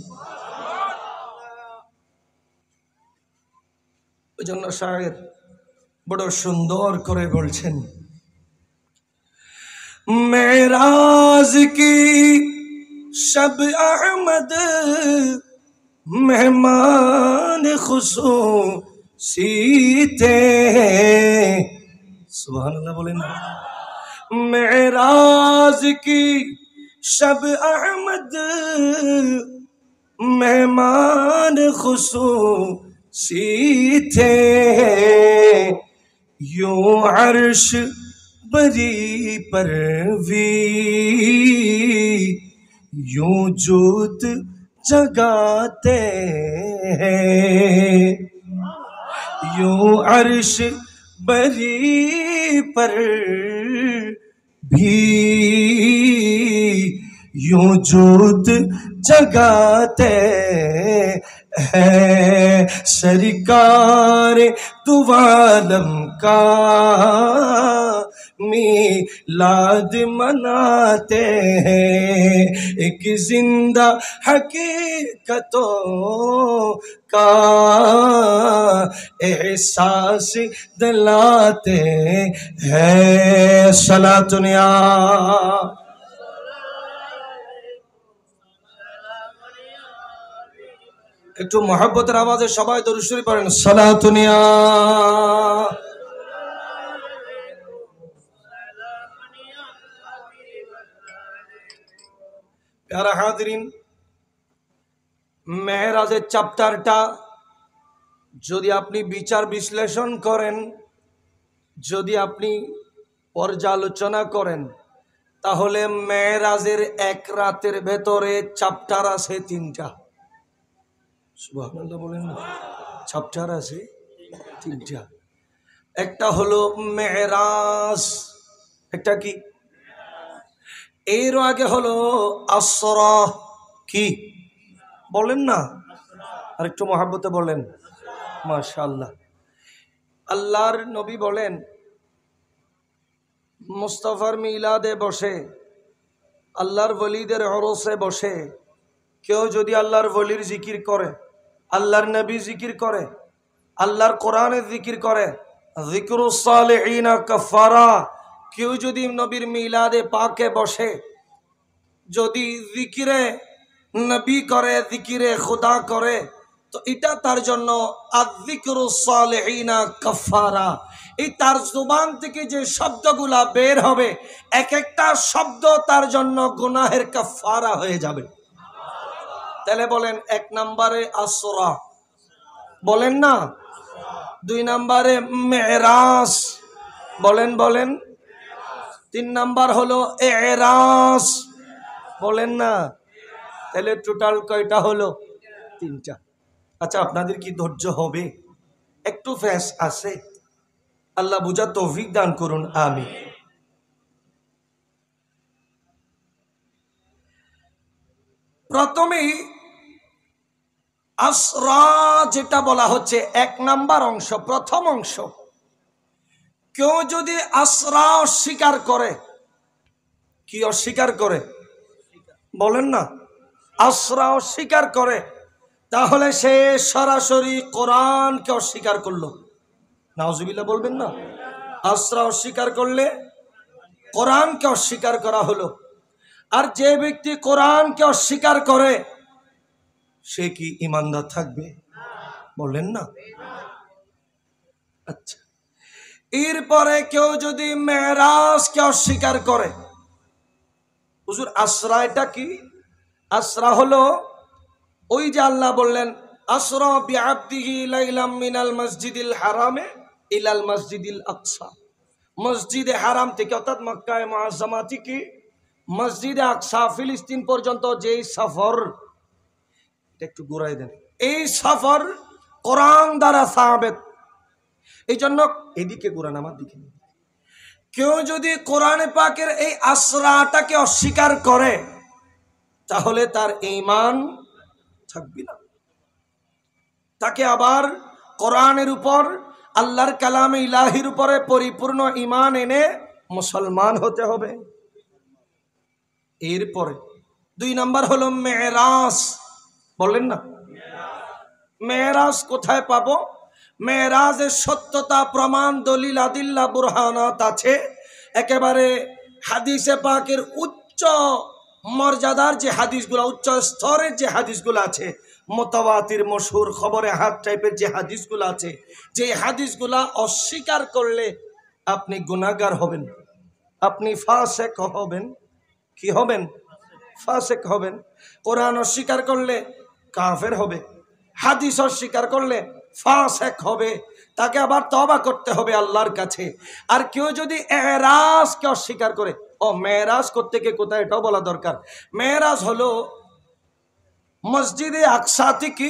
ওই জন্য শায়ের বড় সুন্দর করে বলছেন, मेराज की शब अहमद मेहमान खुसूसी थे। सुभान अल्लाह बोले ना। मेराज की शब अहमद मेहमान खुसूसी थे, यूं अर्श बरी पर भी यूं जोत जगाते हैं, यूं अर्श बरी पर भी यूं जोत जगाते हैं। सरकार दो आलम का मिलाद मनाते हैं, एक जिंदा हकीकतों का एहसास दिलाते हैं। सलातुनिया একটু মহব্বতের আওয়াজে সবাই দরুদ শরীফ পড়েন, সালাতুনিয়া। প্যারা হাজরিন, মেহরাজের চ্যাপ্টারটা যদি আপনি বিচার বিশ্লেষণ করেন, যদি আপনি পর্যালোচনা করেন, তাহলে মেহরাজের এক রাতের ভেতরে চ্যাপ্টার আছে 3টা। সুবহানাল্লাহ বলেন না, চ্যাপ্টার আছে 3টা। একটা হলো মেহরাজ, একটা কি এর আগে হলো আসরা, কি বলেন না, আর একটু মহব্বতে বলেন মাশাআল্লাহ। আল্লাহর নবী বলেন মুস্তাফার মিলাদে বসে, আল্লাহর ওলিদের উরুসে বসে কেউ যদি আল্লাহর ওলির জিকির করে, আল্লাহর নবী জিকির করে, আল্লাহর কোরআনের জিকির করে, যিকরুস সালিহিনা কাফারা, কেউ যদি নবীর মিলাদে পাকে বসে যদি জিকিরে নবী করে, জিকিরে খুদা করে, তো এটা তার জন্য আযযিকরুস সালিহিনা কাফারা। এই তার জবান থেকে যে শব্দগুলা বের হবে, এক একটা শব্দ তার জন্য গুনাহের কাফারা হয়ে যাবে। তাহলে বলেন 1 নম্বরে আসরা, বলেন না। 2 নম্বরে মেরাজ, বলেন বলেন। 3 নম্বর হলো এরাস, বলেন না। তাহলে টোটাল কয়টা হলো? 3টা। আচ্ছা, আপনাদের কি ধৈর্য হবে? একটু ফ্যাস আছে, আল্লাহ বুঝা তৌফিক দান করুন, আমিন। প্রথমেই আসরা যেটা বলা হচ্ছে 1 নাম্বার অংশ, প্রথম অংশ, কেউ যদি আসরা অস্বীকার করে, কি অস্বীকার করে বলেন না, আসরা অস্বীকার করে, তাহলে সে সরাসরি কোরআনকে অস্বীকার করলো। নাউজুবিল্লাহ বলবেন না? আসরা অস্বীকার করলে কোরআনকে অস্বীকার করা হলো। আর যে ব্যক্তি কোরআনকে অস্বীকার করে সে কি ঈমানদার থাকবে? বলেন না। আচ্ছা, এরপরে কেউ যদি মেরাজকে অস্বীকার করে, হুজুর আসরা এটা কি? আসরা হলো ওই যে আল্লাহ বললেন আসরা বিআবদিহি লাইলাম মিনাল মসজিদিল হারামে ইলাল মসজিদিল আকসা, মসজিদে হারাম থেকে অর্থাৎ মক্কায়ে মুআজ্জামা থেকে মসজিদে আকসা ফিলিস্তিন পর্যন্ত যেই সফর, একটু ঘুরাই দেন, এই সফর কোরআন দ্বারা সাবিত। এই জন্য এদিকে ঘুরান, আমার দিকে। কেউ যদি কোরআনে পাকের এই আসরাটাকে অস্বীকার করে তাহলে তার ঈমান থাকবে না। তাকে আবার কোরআনের উপর, আল্লাহর কালামে ইলাহির উপরে পরিপূর্ণ ঈমান এনে মুসলমান হতে হবে। এরপরে 2 নাম্বার হলো মেরাজ। বলেন না, মেরাজ কোথায় পাবো? মেরাজের সত্যতা প্রমাণ দলিল আদিল্লা বুরহানাত আছে। একেবারে হাদিসে পাকের উচ্চ মর্যাদার যে হাদিসগুলো, উচ্চ স্তরের যে হাদিসগুলো আছে, মুতাওয়াতির মশহুর খবরে হাত টাইপের যে হাদিসগুলো আছে, যে হাদিসগুলা অস্বীকার করলে আপনি গুনাহগার হবেন, আপনি ফাসেক হবেন। কি হবেন? ফাসেক হবেন। কোরআন অস্বীকার করলে কাফের হবে, হাদিস অস্বীকার করলে ফাসেক হবে, তাকে আবার তওবা করতে হবে আল্লাহর কাছে। আর কেউ যদি এরাজকে অস্বীকার করে, মেরাজ করতে গিয়ে কোথায়, এটাও বলা দরকার। মেরাজ হলো মসজিদে আকসা থেকে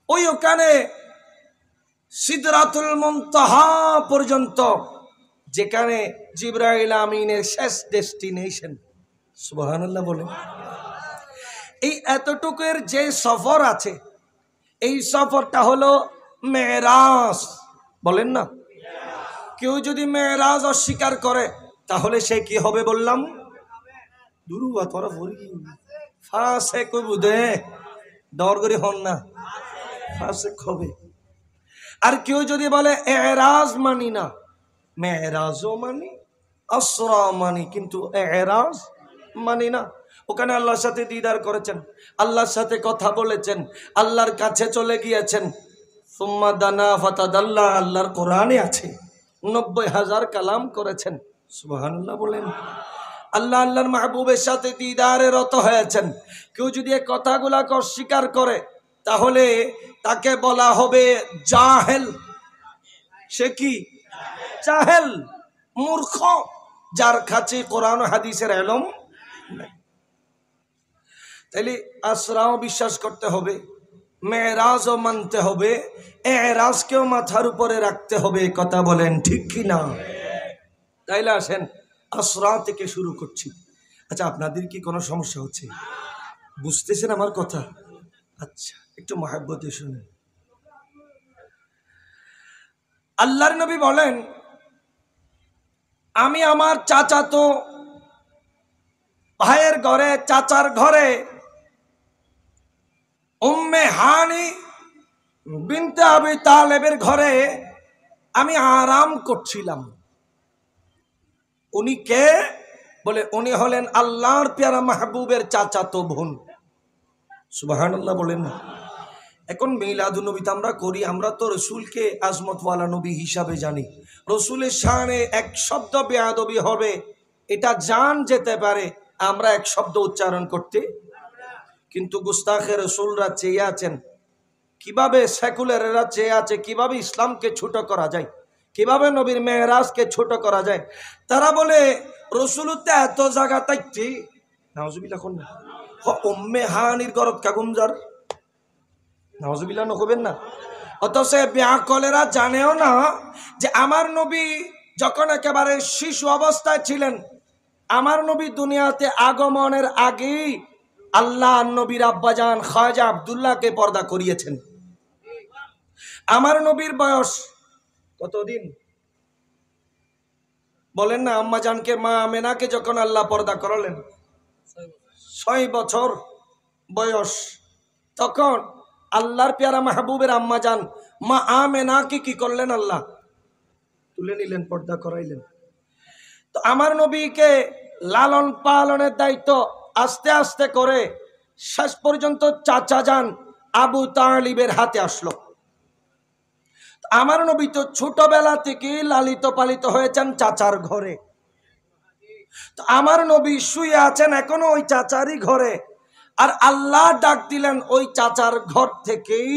ওই ওখানে সিদরাতুল মুনতাহা পর্যন্ত, যেখানে জিবরাইল আমিনের শেষ ডেস্টিনেশন। সুবহানাল্লাহ বলেন। এই এতটুকুর যে সফর আছে, এই সফরটা হলো মেরাজ। বলেন না। কেউ যদি মেরাজ অস্বীকার করে তাহলে সে কি হবে বললাম? দুরুবা তোরা ভরি ফাসেক বুদে দরগরি হন না, ফাসেক হবে। আর কেউ যদি বলে এরাজ মানি না, মেরাজও মানি, আসরা মানি, কিন্তু এরাজ মানি না, ওখানে আল্লাহর সাথে দিদার করেছেন, আল্লাহর সাথে কথা বলেছেন, আল্লাহর কাছে চলে গিয়েছেন, সুম্মা দানা ফাতাদাল্লা, আল্লাহর কোরআনে আছে 90,000 কালাম করেছেন। সুবহানাল্লাহ বলেন। আল্লাহ আল্লাহর মাহবুবের সাথে দিদারে রত হয়েছেন। কেউ যদি এই কথাগুলাকে অস্বীকার করে তাহলে তাকে বলা হবে জাহেল। সে কি? জাহেল, মূর্খ, যার কাছে কোরআন ও হাদিসের ইলম নাই। তাইলে আসরাও বিশ্বাস করতে হবে, মেরাজও মানতে হবে, এরাজকেও মাথার উপরে রাখতে হবে। কথা বলেন ঠিক কি না? তাইলে আসেন আসরা থেকে শুরু করছি। আচ্ছা, আপনাদের কি কোনো সমস্যা হচ্ছে? বুঝতেছেন আমার কথা? আচ্ছা, একটু মহব্বতে শুনেন। আল্লাহর নবী বলেন, আমি আমার চাচাতো ভাইয়ের ঘরে, চাচার ঘরে উম্মে হানি বিনতে আবি তালেবের ঘরে আমি আরাম করছিলাম। উনি কে? বলে উনি হলেন আল্লাহর পেয়ারা মাহবুবের চাচাতো বোন। সুবহানাল্লাহ বলেন না। এখন মিলাদুন নবী আমরা করি, আমরা তো রসুলকে আজমতওয়ালা নবী হিসাবে জানি। রসুলের শানে এক শব্দ বেয়াদবি হবে, এটা জান যেতে পারে, আমরা এক শব্দ উচ্চারণ করতে। কিন্তু গুস্তাখে রসুলরা চেয়ে আছেন কিভাবে, সেকুলারেরা চেয়ে আছে কিভাবে ইসলামকে ছোট করা যায়, কিভাবে নবীর মেহরাজকে ছোট করা যায়। তারা বলে রসুলতে এত জায়গা তাইছি নাউজুবিল্লাহ কোন না উম্মে হানির গরত কাগুমজার নাউজুবিল্লাহ নকবেন না। অথচ ব্যাকলেরা জানেও না যে আমার নবী যখন একেবারে শিশু অবস্থায় ছিলেন, আমার নবী দুনিয়াতে আগমনের আগেই আল্লাহ নবীর আব্বাজান খাজা আব্দুল্লাহকে পর্দা করিয়েছেন। আমার নবীর বয়স কতদিন বলেন না? আম্মাজানকে, মা আমেনাকে যখন আল্লাহ পর্দা করালেন 6 বছর বয়স, তখন আল্লাহর পেয়ারা মাহবুবের আম্মাজান মা আমেনাকে কি করলেন? আল্লাহ তুলে নিলেন, পর্দা করাইলেন। তো আমার নবীকে লালন পালনের দায়িত্ব আস্তে আস্তে করে শেষ পর্যন্ত চাচা যান আবু তালিবের হাতে আসলো। আমার নবী তো ছোটবেলা থেকে লালিত পালিত হয়েছেন চাচার ঘরে। তো আমার নবী শুয়ে আছেন এখনো ওই চাচারই ঘরে, আর আল্লাহ ডাক দিলেন ওই চাচার ঘর থেকেই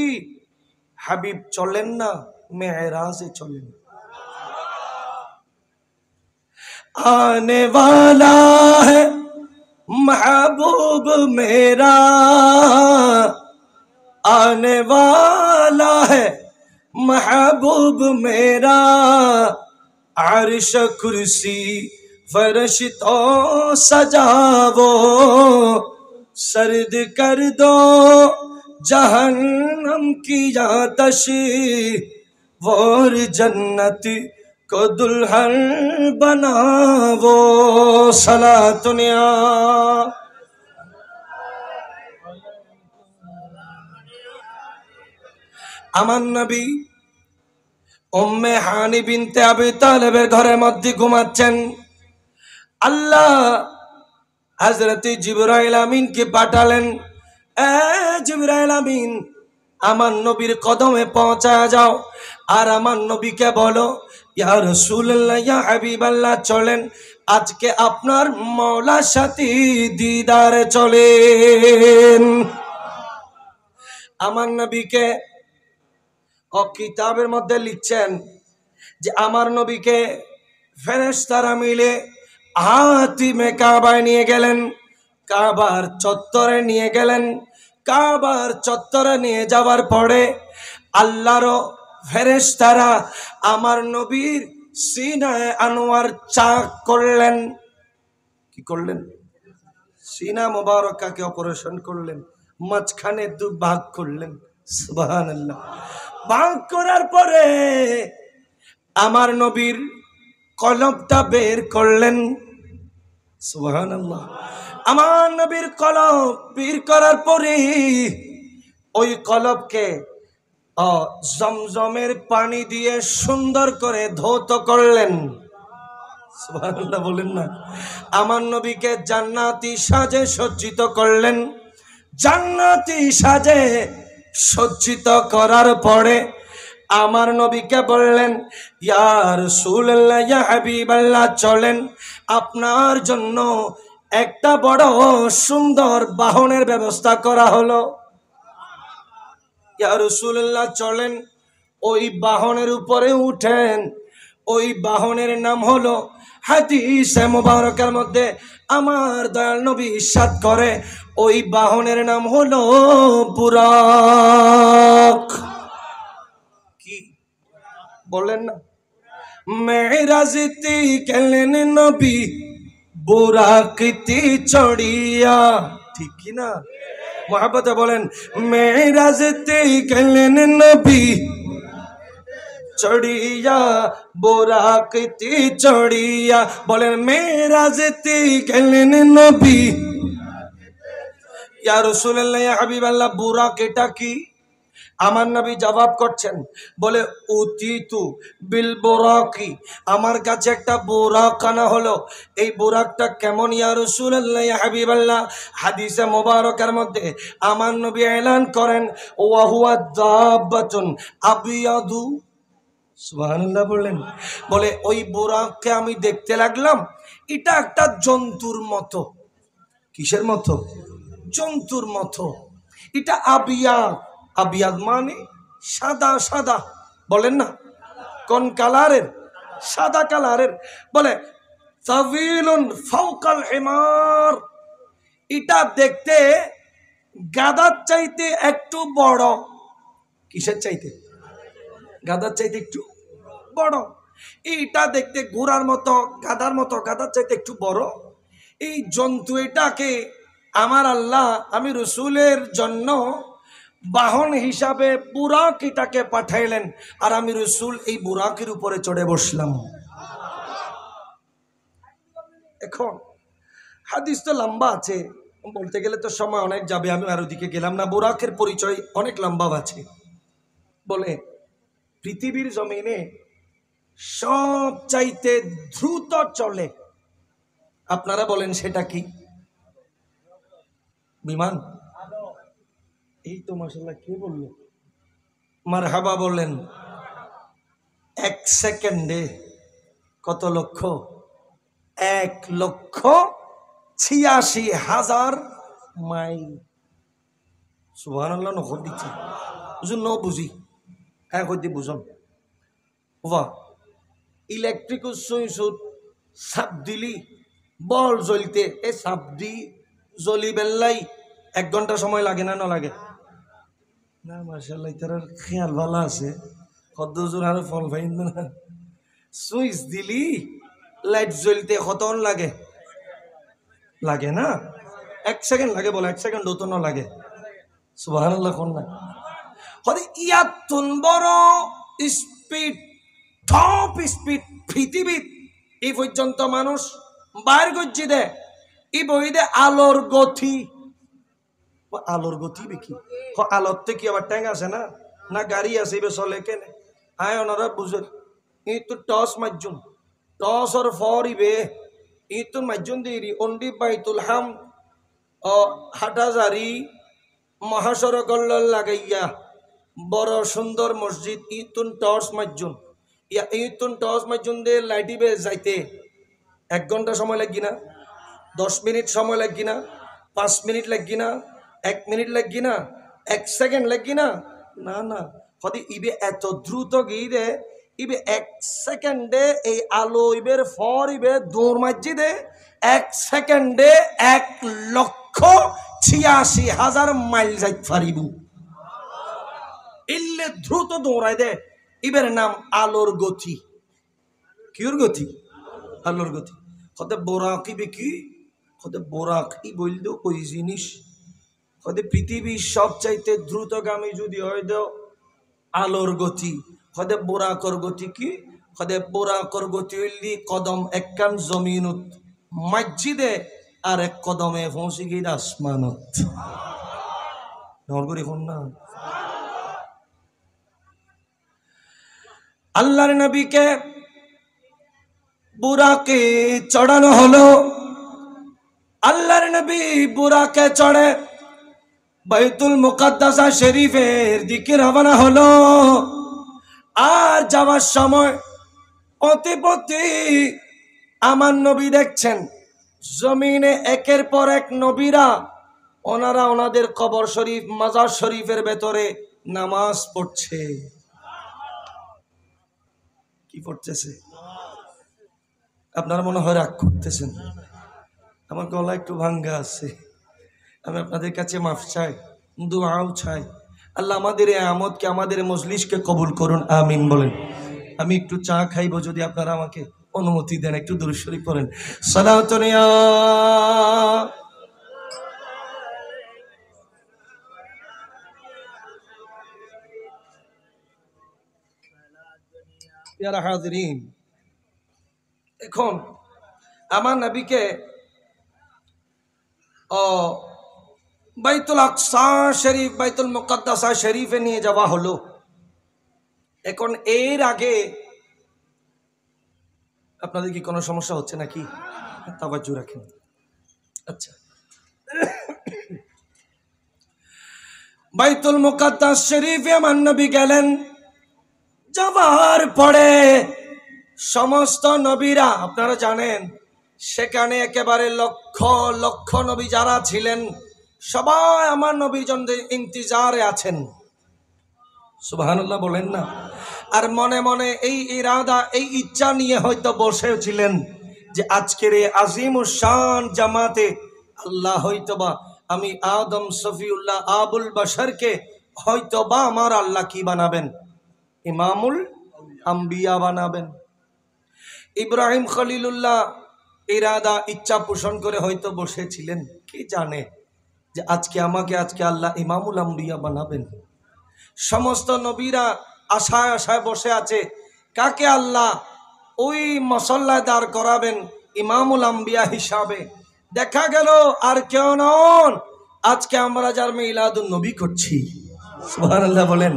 হাবিব চলেন না, মেরাজে চলেন। आने वाला है महबूब मेरा, आने वाला है महबूब मेरा, अर्श कुर्सी फर्श तो सजावो, सर्द कर दो जहन्नम की आतश, और जन्नत को दुल्हन बनावो, सलातुनिया। আমার নবী উম্মে হানি বিনতে আবি তালেবের ঘরের মধ্যে ঘুমাচ্ছেন। আল্লাহ হযরত জিবরাইল আমিনকে পাঠালেন, এ জিবরাইল আমিন, আমার নবীর কদমে পৌঁছায় যাও, আর আমার নবীকে বলো, ইয়া রাসূলুল্লাহ, ইয়া হাবিবাল্লাহ, চলেন আজকে আপনার মওলার সাথে দিদারে চলেন। আমার নবীকে ও কিতাবের মধ্যে লিখছেন যে আমার নবীকে ফেরেশতারা মিলে হাতিমে কাবায় নিয়ে গেলেন, কাবার চত্বরে নিয়ে গেলেন। কাবার চত্বরে নিয়ে যাওয়ার পরে আল্লাহর ফেরেশতারা আমার নবীর সিনায়ে আনোয়ার চাক করলেন। কি করলেন? সিনা মুবারকাকে অপারেশন করলেন, মাঝখানে 2 ভাগ করলেন। সুবহানাল্লাহ। ভাগ করার পরে আমার নবীর কলবটা বের করলেন। সুবহানাল্লাহ। আমার নবীর কলব বের করার পরে ওই কলবকে জমজমের পানি দিয়ে সুন্দর করে ধৌত করলেন। সুবহানাল্লাহ বলেন না। আমার নবীকে জান্নাতি সাজে সজ্জিত করলেন। জান্নাতি সাজে সজ্জিত করার পরে আমার নবীকে বললেন, ইয়া রাসূলুল্লাহ, ইয়া হাবিবাল্লাহ, চলেন আপনার জন্য একটা বড় সুন্দর বাহনের ব্যবস্থা করা হলো। ইয়া রাসূলুল্লাহ, চলেন ওই বাহনের উপরে উঠেন। ওই বাহনের নাম হলো, হাদিসে মুবারকের মধ্যে আমার দয়াল নবী ইরশাদ করে, ওই বাহনের নাম হলো বুরাক। কি বলেন না? মেরাজতে গেলেন নবী বুরাকতে চড়িয়া। ঠিক কি না? মুহাব্বতে বলেন, মেরাজতে গেলেন নবী চড়িয়া, বুরাকতে চড়িয়া। বলেন, মেরাজতে গেলেন নবী। ইয়া রাসূলুল্লাহ, ইয়া হাবিবাল্লাহ, বুরাক এটা কি? আমার নবী জবাব করছেন, বলে, উতিতু বিল বুরাকি, আমার কাছে একটা বুরাক আনা হলো। এই বুরাকটা কেমন ইয়া রাসূলুল্লাহ, ইয়া হাবিবাল্লাহ? হাদিসে মুবারকের মধ্যে আমার নবী এলান করেন, ওয়া হুয়া দাব্বাতুন আবিয়াদু। সুবহানাল্লাহ বললেন। বলে, ওই বুরাককে আমি দেখতে লাগলাম, এটা একটা জন্তুর মতো। কিসের মতো? জন্তুর মতো। এটা আবিয়াদ। আবিয়াদ মানে সাদা সাদা। বলেন না কোন কালারের? সাদা কালারের। বলে, তাওয়িলুন ফাওকাল হিমার, এটা দেখতে গাধার চাইতে একটু বড়। কিসের চাইতে? গাধার চাইতে একটু বড়। এইটা দেখতে ঘোড়ার মতো, গাধার মতো, গাধার চাইতে একটু বড়। এই জন্তু এটাকে আমার আল্লাহ আমি রসুলের জন্য বাহন হিসাবে বুরাকিটাকে পাঠাইলেন, আর আমি রসুল এই বুরাকির উপরে চড়ে বসলাম। এখন হাদিস তো লম্বা আছে, বলতে গেলে তো সময় অনেক যাবে, আমি আর ওদিকে গেলাম না। বুরাকের পরিচয় অনেক লম্বা আছে। বলে পৃথিবীর জমিনে সব চাইতে দ্রুত চলে, আপনারা বলেন সেটা কি? বিমান? এই তো মাশাআল্লাহ, কে বললো? মারহাবা বললেন। 1 সেকেন্ডে কত লক্ষ? 1,86,000 মাইল। সুবহানাল্লাহ। নহর দিচ্ছে বুঝুন, ন বুঝি হ্যাঁ হইতে বুঝুন। বাহ, ইলেকট্রিক সুইচ সাপ দিলি বল জ্বলতে, এ সাপ দি জ্বলি বেল্লাই 1 ঘন্টা সময় লাগে না? না লাগে না? মাশাআল্লাহ, তার খেয়াল ভালো আছে। কতজন আর ফল পাইন না। সুইচ দিলি লাইট জ্বলতে কতক্ষণ লাগে? লাগে না, 1 সেকেন্ড লাগে। বলে 1 সেকেন্ড তো না লাগে। সুবহানাল্লাহ। কোন না হরে ইয়াতুন বড় স্পিড, টপ স্পিড পৃথিবী এই পর্যন্ত মানুষ বাইর গজ্জি দে এই বই দে আলোর গতি। আলোর গতি বেকি আলোর থেকে কি আবার ট্যাং আছে না? না গাড়ি আছে এবার চলে কেনে? আয় ওনারা বুঝেন ই তো টস মাজ্জুন, টস আর ফর ইবে ই তো মাজ্জুন দেরি অন্ডি বাইতুল হাম ও হাটাজারি মহাসড় গল্লার লাগাইয়া বড় সুন্দর মসজিদ ইতুন টর্চ মাজ্জুন, ইয়া ইতুন টর্চ মাজ্জুন দিয়ে লাইটিবে যাইতে 1 ঘন্টা সময় লাগি না? 10 মিনিট সময় লাগি না? 5 মিনিট লাগি না? 1 মিনিট লাগি না? 1 সেকেন্ড লাগি না? না না, হদি ইবে এত দ্রুত গিয়ে ইবে 1 সেকেন্ডে এই আলো ইবের ফর ইবে দৌড় মাঝি দে 1 সেকেন্ডে 1,86,000 মাইল যাই পারিব। ইল্লে দ্রুত দৌড়াই দে, ইবের নাম আলোর গতি। কির গতি? আলোর গতি। কতে বোরাক ইবে কি? কতে বোরাক ই বলল ওই জিনিস। কতে পৃথিবীর সবচাইতে দ্রুতগামী যদি হয় দেও আলোর গতি। কতে বোরাকর গতি কি? কতে বোরাকর গতি হইলি কদম একখান জমিনত মসজিদে আর 1 কদমে পৌঁছে গিয়ে আসমানত। নরগরি হন না। আল্লাহর নবীকে বুরাকে চড়ানো হলো। আল্লাহর নবী বুরাকে চড়ে বাইতুল মুকাদ্দাসা শরীফের দিকে রওনা হলো। আর যাওয়ার সময় পথে পথে আমার নবী দেখছেন জমিনে একের পর এক নবীরা ওনারা ওনাদের কবর শরীফ মাজার শরীফের ভেতরে নামাজ পড়ছে। কি পড়তেছে? আপনারা মনে হয় রাগ করতেছেন, আমার গলা একটু ভাঙ্গা আছে। আমি আপনাদের কাছে মাফ চাই, দুআও চাই। আল্লাহ আমাদের এই আমদকে আমাদের মজলিসকে কবুল করুন, আমিন বলেন। আমি একটু চা খাইবো, যদি আপনারা আমাকে অনুমতি দেন। একটু দুরূদ শরীফ পড়েন। সালাতুন ইয়া হাজিরিন। এখন আমার নবীকে বাইতুল আকসা শরীফ বাইতুল মুকাদ্দাসা শরীফে নিয়ে যাওয়া হলো। এখন এর আগে আপনাদের কি কোনো সমস্যা হচ্ছে নাকি? তাওয়াজ্জু রাখেন। আচ্ছা, বাইতুল মুকাদ্দাস শরীফে আমার নবী গেলেন। যাওয়ার পরে সমস্ত নবীরা, আপনারা জানেন সেখানে একেবারে লক্ষ লক্ষ নবী যারা ছিলেন সবাই আমার নবীর জন্য ইন্তজারে আছেন। সুবহানাল্লাহ বলেন না। আর মনে মনে এই ইরাদা এই ইচ্ছা নিয়ে হয়তো বসেছিলেন যে আজকের এই আজিমুশ শান জামাতে আল্লাহ হয়তোবা আমি আদম সফিউল্লাহ আবুল বাশারকে হয়তোবা আমার আল্লাহ কি বানাবেন? ইমামুল আম্বিয়া বানাবেন। ইব্রাহিম খলিলুল্লাহ ইরাদা ইচ্ছা পোষণ করে হয়তো বসেছিলেন, কি জানে। যে আজকে আল্লাহ ইমামুল আম্বিয়া বানাবেন। সমস্ত নবীরা আশায় আশায় বসে আছে কাকে আল্লাহ ওই মসল্লায় দাঁড় করাবেন ইমামুল আম্বিয়া হিসাবে। দেখা গেল আর কেউ নন, আজকে আমরা যার মিলাদুন নবী করছি, সুবহানাল্লাহ বলেন।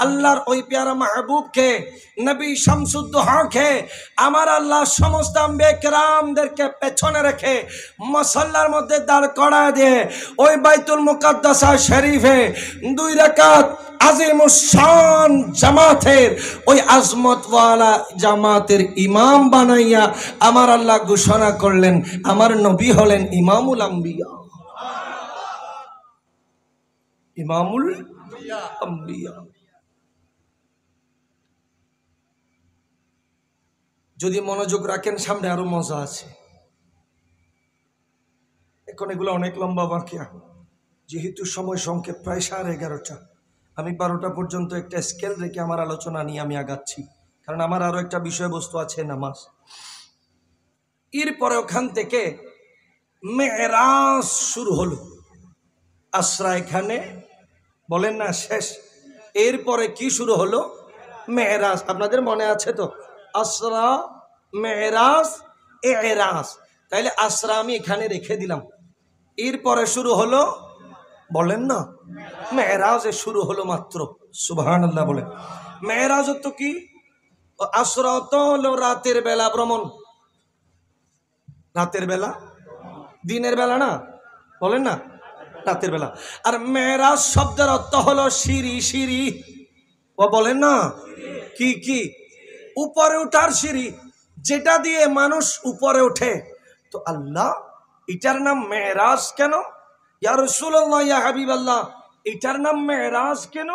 আল্লাহর ওই প্যারা মাহবুবকে, নবী শামসুদ্দোহাকে আমার আল্লাহ সমস্ত আম্বিয়া কেরামদেরকে পেছনে রেখে মুসাল্লার মধ্যে দাঁড় করায় দিয়ে ওই বাইতুল মুকাদ্দাসা শরীফে 2 রাকাত আজিমুস শান জামাতের ওই আজমতওয়ালা জামাতের ইমাম বানাইয়া আমার আল্লাহ ঘোষণা করলেন আমার নবী হলেন ইমামুল আম্বিয়া, ইমামুল আম্বিয়া। যদি মনোযোগ রাখেন সামনে আরো মজা আছে। এখন এগুলো অনেক লম্বা বাকিয়া, যেহেতু সময় সংক্ষেপ প্রায় 11:30, আমি 12টা পর্যন্ত একটা স্কেল রেখে আমার আলোচনা নিয়ে আমি আগাচ্ছি, কারণ আমার আরো একটা বিষয়বস্তু আছে নামাজ। এরপরে ওখান থেকে মেরাজ শুরু হলো। আসরা এখানে বলেন না শেষ, এরপরে কি শুরু হলো? মেরাজ। আপনাদের মনে আছে তো? আসরা, মেরাজ, এরাজ। তাইলে আসরা আমি এখানে রেখে দিলাম, এরপরে শুরু হলো বলেন না মেরাজে শুরু হলো মাত্র, সুবহানাল্লাহ বলেন। মেরাজ তো কি? আসরা তো হলো রাতের বেলা ভ্রমণ, রাতের বেলা, দিনের বেলা না, বলেন না রাতের বেলা। আর মেরাজ শব্দের অর্থ হলো সিঁড়ি, সিঁড়ি ও বলেন না কি কি উপরে উঠার সিঁড়ি, যেটা দিয়ে মানুষ উপরে ওঠে। তো আল্লাহ এটার নাম মেরাজ কেন? ইয়া রাসূলুল্লাহ, ইয়া হাবিবাল্লাহ, এটার নাম মেরাজ কেন?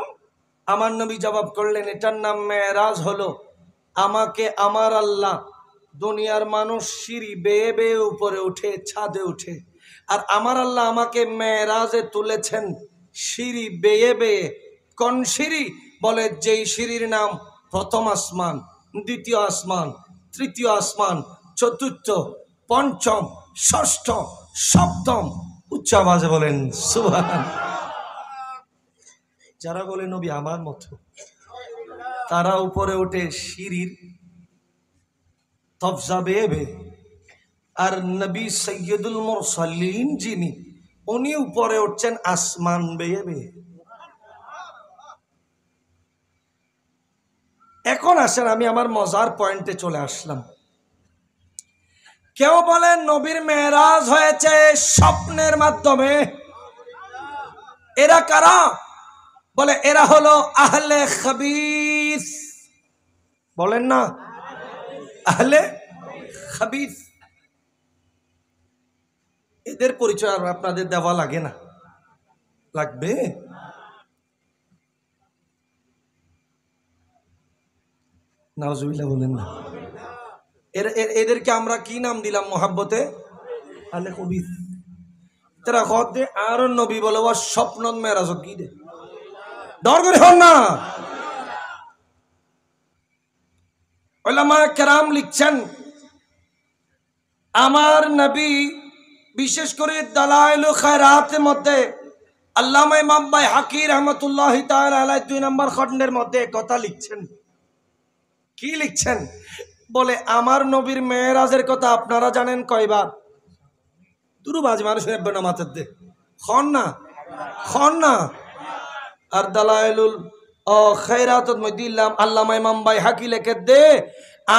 আমার নবী জবাব করলেন এটার নাম মেরাজ হলো আমাকে আমার আল্লাহ, দুনিয়ার মানুষ সিঁড়ি বেয়ে বেয়ে উপরে উঠে ছাদে উঠে, আর আমার আল্লাহ আমাকে মেরাজে তুলেছেন সিঁড়ি বেয়ে বেয়ে। কোন সিঁড়ি? বলে যেই সিঁড়ির নাম প্রথম আসমান, দ্বিতীয় আসমান, তৃতীয় আসমান, চতুর্থ, পঞ্চম, ষষ্ঠ, সপ্তম। উচ্চ আওয়াজে বলেন সুবহান। যারা বলে নবী আমার মতো, তারা উপরে উঠে সিঁড়ির তফজা বেয়ে বেয়ে, আর নবী সৈয়দুল মুরসালিন যিনি, উনি উপরে উঠছেন আসমান বেয়ে বেয়ে। এখন আসেন আমি আমার মজার পয়েন্টে চলে আসলাম। কেউ বলেন নবীর মেরাজ হয়েছে স্বপ্নের মাধ্যমে। এরা কারা? বলে এরা হলো আহলে খাবিস, বলেন না আহলে খাবিস। এদের পরিচয় আর আপনাদের দেওয়া লাগে না, লাগবে? নাউজুবিল্লাহ বলেন না। এদেরকে আমরা কি নাম দিলাম মোহাব্বতে? আহলে খাবিস। তারা হতে আর নবী বলে ও স্বপ্ন মেরাজ কি দে ডর করে হন না। উলামা কেরাম লিখছেন আমার নবী, বিশেষ করে দালাইল খায়রাতের মধ্যে আল্লামা ইমাম বাইহাকি রাহমাতুল্লাহি তাআলা আলাইহি 2 নম্বর খণ্ডের মধ্যে কথা লিখছেন। কি লিখছেন? বলে আমার নবীর মেরাজের কথা আপনারা জানেন কয়বার? দুরুবাজ মানুষ নেবে না মাথার দে খন না, খন না। আর দালাইলুল খায়রাতের মধ্যে আল্লামা ইমাম বাইহাকি লিখে দে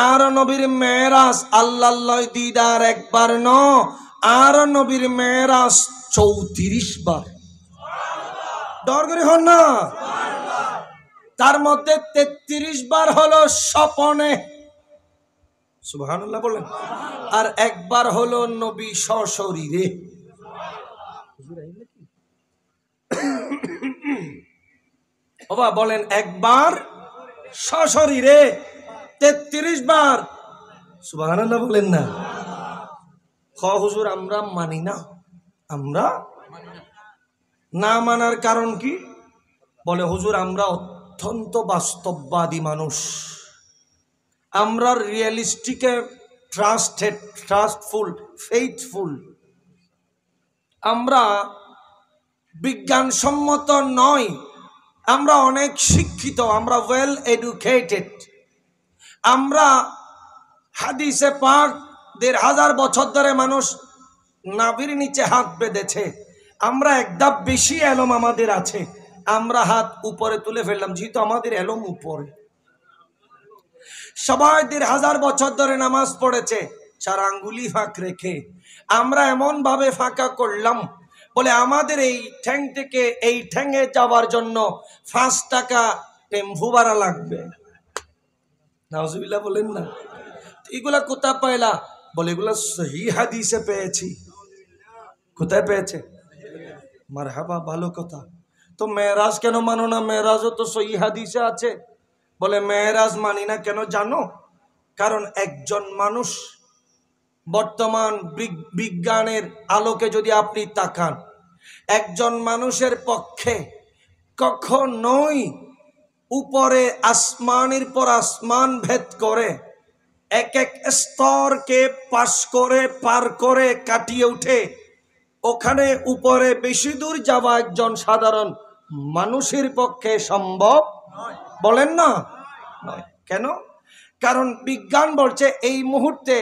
আর নবীর মেরাজ আল্লাহ দিদার একবার ন, আর নবীর মেরাজ 34 বার। ডর করে হন না। তার মধ্যে 33 বার হলো স্বপনে, সুবহানাল্লাহ বলেন, আর একবার হলো নবী সশরীরে। বাবা বলেন একবার সশরীরে, 33 বার। সুবহানাল্লাহ বলেন না। হুজুর আমরা মানি না, আমরা না মানার কারণ কি? বলে হুজুর আমরা অত্যন্ত বাস্তববাদী মানুষ, আমরা রিয়েলিস্টিকে ট্রাস্টফুল, ফেইথফুল। আমরা বিজ্ঞানসম্মত নয়। আমরা অনেক শিক্ষিত, আমরা ওয়েল এডুকেটেড, আমরা হাদিসে পাক ১,৫০০ বছর ধরে মানুষ নাভির নিচে হাত বেঁধেছে, আমরা এক ধাপ বেশি এলম আমাদের আছে, আমরা হাত উপরে তুলে ফেললাম, যেহেতু আমাদের এলম উপরে। সবাই ১,৫০০ বছর ধরে নামাজ পড়েছে ৪ আঙ্গুলি ফাঁক রেখে, আমরা এমন ভাবে ফাঁকা করলাম বলে আমাদের এই ঠ্যাং থেকে এই ঠ্যাঙে যাওয়ার জন্য ৫ টাকা টেম্পু ভাড়া লাগবে। নাউজুবিল্লাহ বলেন না। এগুলা কোথায় পাইলা? বলে এগুলা সহিহ হাদিসে পেয়েছি। কোথায় পেয়েছে? মারহাবা, ভালো কথা। তো মেরাজ কেন মানো না? মেরাজও তো সহিহ হাদিসে আছে। বলে মেরাজ মানি না কেন জানো? কারণ একজন মানুষ বর্তমান বিজ্ঞানের আলোকে যদি আপনি তাকান, একজন মানুষের পক্ষে কখনোই উপরে আসমানের পর আসমান ভেদ করে এক এক স্তরকে পাশ করে পার করে কাটিয়ে উঠে ওখানে উপরে বেশি দূর যাওয়া একজন সাধারণ মানুষের পক্ষে সম্ভব বলেন না? নয়। কেন? কারণ বিজ্ঞান বলছে এই মুহূর্তে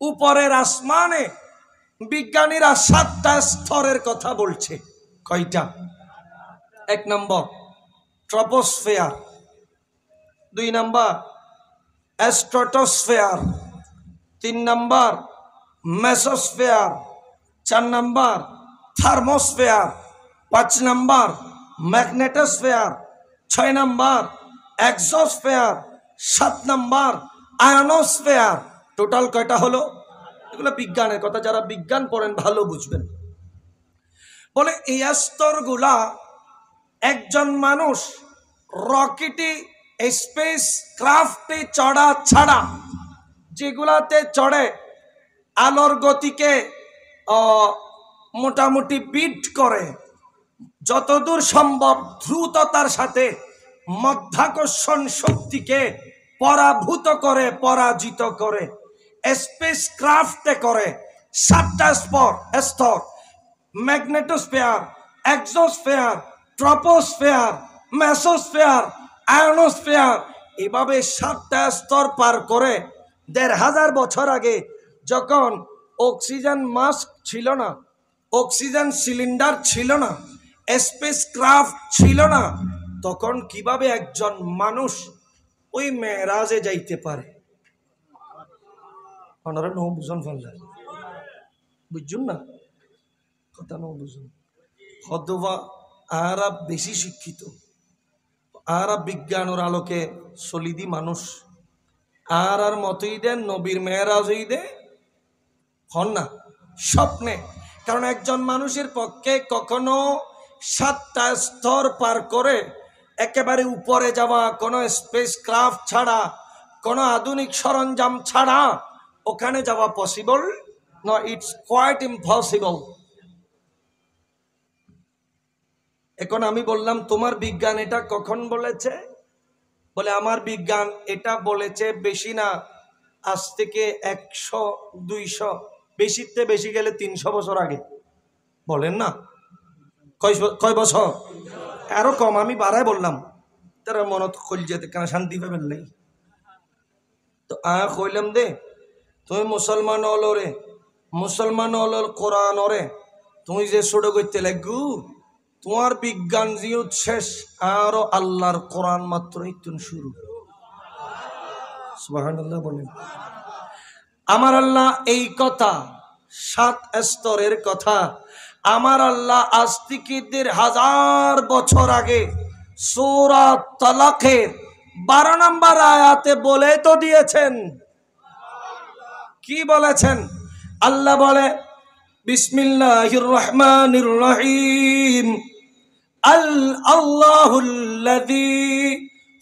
উপরের আসমানে বিজ্ঞানীরা 7টা স্তরের কথা বলছে। কয়টা? 1 নম্বর ট্রপোস্ফিয়ার, 2 নম্বর স্ট্রাটোস্ফিয়ার, 3 নম্বর মেসোস্ফিয়ার, 4 নম্বর থার্মোস্ফিয়ার, 5 নম্বর ম্যাগনেটোস্ফিয়ার, 6 নম্বর এক্সোস্ফিয়ার, 7 নম্বর আয়নোস্ফিয়ার। টোটাল কয়টা হলো? এগুলো বিজ্ঞানের কথা, যারা বিজ্ঞান পড়েন ভালো বুঝবেন। বলে এই স্তরগুলা একজন মানুষ রকেটে স্পেস ক্রাফটে চড়া ছাড়া, যেগুলাতে চড়ে আলোর গতিকে মোটামুটি বিট করে, যতদূর সম্ভব দ্রুততার সাথে মাধ্যাকর্ষণ শক্তিকে পরাভূত করে পরাজিত করে স্পেস ক্রাফটে করে 7টা স্তর magnetosphere, exosphere, troposphere, mesosphere, ionosphere, এভাবে 7টা স্তর পার করে ১,৫০০ বছর আগে যখন অক্সিজেন মাস্ক ছিল না, অক্সিজেন সিলিন্ডার ছিল না, স্পেস ক্রাফট ছিল না, তখন কিভাবে একজন মানুষ ওই মেরাজে যাইতে পারে? ওনারা নো বুঝন ফেললেন, বুঝুন না কথা, নো বুঝুন। হতবা আরা বেশি শিক্ষিত, আরা বিজ্ঞানের আলোকে সলিদি মানুষ, আর মতই দেন নবীর মেরাজই দে হন না স্বপ্নে। কারণ একজন মানুষের পক্ষে কখনো 7টা স্তর পার করে একেবারে উপরে যাওয়া, কোনো স্পেস ক্রাফট ছাড়া, কোনো আধুনিক সরঞ্জাম ছাড়া ওখানে যাওয়া পসিবল নয়। It's quite impossible. এখন আমি বললাম তোমার বিজ্ঞান এটা কখন বলেছে? বলে আমার বিজ্ঞান এটা বলেছে বেশি না, আজ থেকে 100-200, বেশিতে বেশি গেলে 300 বছর আগে। বলেন না কয় বছর? আরো কম, আমি বাড়ায় বললাম, তারা মনত খোল যেতে কেন শান্তি পাবেন নেই তো কইলাম দে তুমি মুসলমান হলো রে, মুসলমান হলো কোরআন ওরে, তুমি যে ছোট করতে লাগু তোমার বিজ্ঞান জিউত শেষ, আরো আল্লাহর কোরআন মাত্র ইতুন শুরু। সুবহানাল্লাহ বলেন। আমার আল্লাহ এই কথা 7 স্তরের কথা আমার আল্লাহ আজ থেকে ১,৫০০ বছর আগে সূরা তালাকের 12 নম্বর আয়াতে বলে তো দিয়েছেন। কি বলেছেন? আল্লাহ বলে বিসমিল্লাহির রহমানির রহিম, আল্লাহুল্লাযী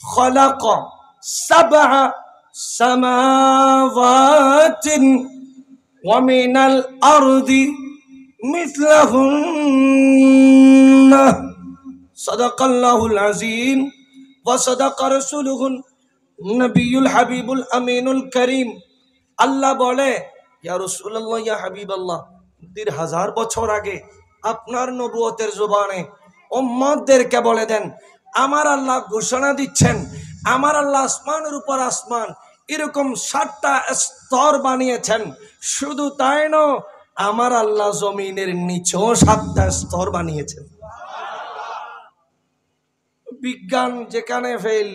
খালাকা 7 সামাওয়াতিন ওয়া মিনাল আরদি মিথলাহুন্না সাদাকাল্লাহুল আযীম ওয়া সাদাকা রাসূলুহুন নবিয়ুল হাবিবুল আমিনুল করিম। আল্লাহ বলে ইয়া রাসূলুল্লাহ, ইয়া হাবিবাল্লাহ, ১,৫০০ বছর আগে আপনার নবুয়তের জবানে উম্মতদেরকে বলে দেন, আমার আল্লাহ ঘোষণা দিচ্ছেন, আমার আল্লাহ আসমানের উপর আসমান এরকম 7টা স্তর বানিয়েছেন। শুধু তাই নয়, আমার আল্লাহ জমিনের নিচেও 7টা স্তর বানিয়েছেন। বিজ্ঞান যেখানে ফেল,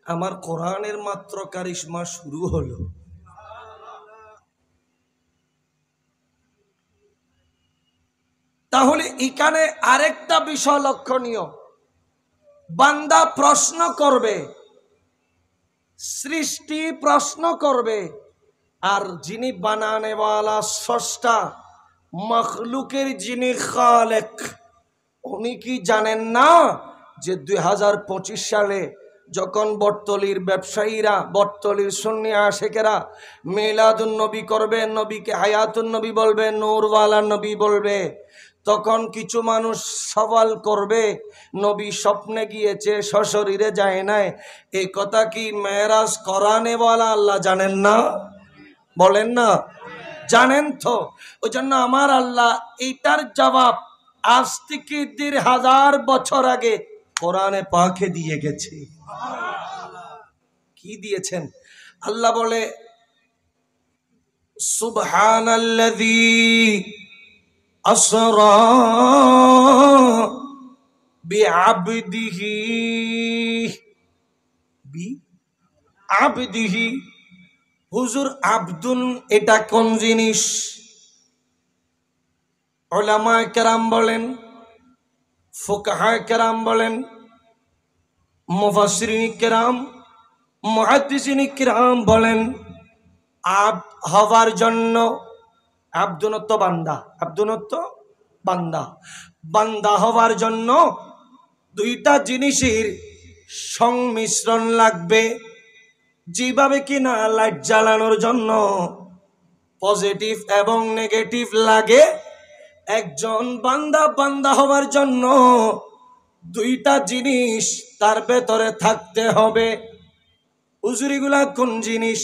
আমার কোরআনের মাত্র কারিশমা শুরু হলো। তাহলে এখানে আরেকটা বিষয় লক্ষণীয়, বান্দা প্রশ্ন করবে, সৃষ্টি প্রশ্ন করবে, আর যিনি বানানেওয়ালা স্রষ্টা, মখলুকের যিনি খালেক, উনি কি জানেন না যে 2025 সালে যখন বটতলির ব্যবসায়ীরা, বটতলির সুন্নি আশেকেরা মিলাদুন নবী করবে, নবীকে হায়াতুন নবী বলবে, নূরওয়ালা নবী বলবে, তখন কিছু মানুষ সওয়াল করবে, নবী স্বপ্নে গিয়েছে, সশরীরে যায় নাই, এই কথা কি মেরাজ করানেওয়ালা আল্লাহ জানেন না? বলেন না, জানেন তো। ওই জন্য আমার আল্লাহ এইটার জবাব আজ থেকে 1000 বছর আগে কোরআনে পাকে দিয়ে গেছে। কি দিয়েছেন? আল্লাহ বলে, সুবহানাল্লাযী আসরা বিআবদিহি বিআবদিহি। হুজুর, আব্দুন এটা কোন জিনিস? উলামায়ে কেরাম বলেন, ফুকাহায়ে কেরাম বলেন, মুফাসসিরিনে কেরাম, মুহাদ্দিসিনে কেরাম বলেন, আব্দ হওয়ার জন্য, আব্দুনত্ব বান্দা, আব্দুনত্ব বান্দা, বান্দা হওয়ার জন্য 2টা জিনিসের সংমিশ্রণ লাগবে। যেভাবে কিনা লাইট জ্বালানোর জন্য পজিটিভ এবং নেগেটিভ লাগে, একজন বান্দা বান্দা হওয়ার জন্য 2টা জিনিস তার ভেতরে থাকতে হবে। হুজুরিগুলা কোন জিনিস?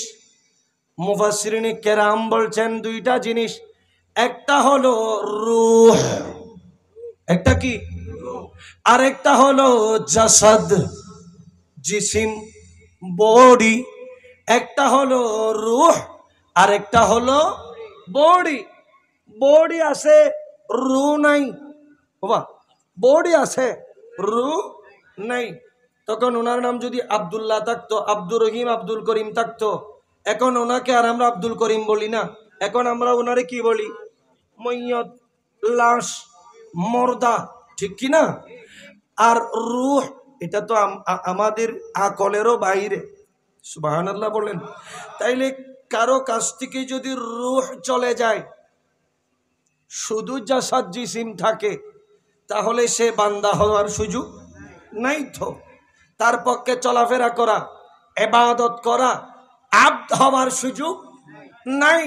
মুফাসসিরিনে কেরাম বলছেন 2টা জিনিস। একটা হলো রূহ, একটা কি? আরেকটা হলো জাসাদ, জিসিম, বডি। একটা হলো রূহ, আরেকটা হলো বডি। বডি আছে, রূহ নাই। বাবা, বডি আছে, রূহ নাই। তখন ওনার নাম যদি আব্দুল্লাহ থাকতো, আব্দুর রহিম, আব্দুল করিম থাকতো, এখন ওনাকে আর আমরা আব্দুল করিম বলি না, এখন আমরা ওনারে কি বলি? মইয়ত, লাশ, মুর্দা, ঠিক কি না? আর রূহ এটা তো আমাদের আকলেরও বাইরে। সুবহানাল্লাহ বলেন। তাইলে কারো কাছ থেকে যদি রূহ চলে যায়, শুধু জাসাদ জিসিম থাকে, তাহলে সে বান্দা হওয়ার সুযোগ নাই। তো তার পক্ষে চলাফেরা করা, ইবাদত করা, আব্দ হওয়ার সুযোগ নাই,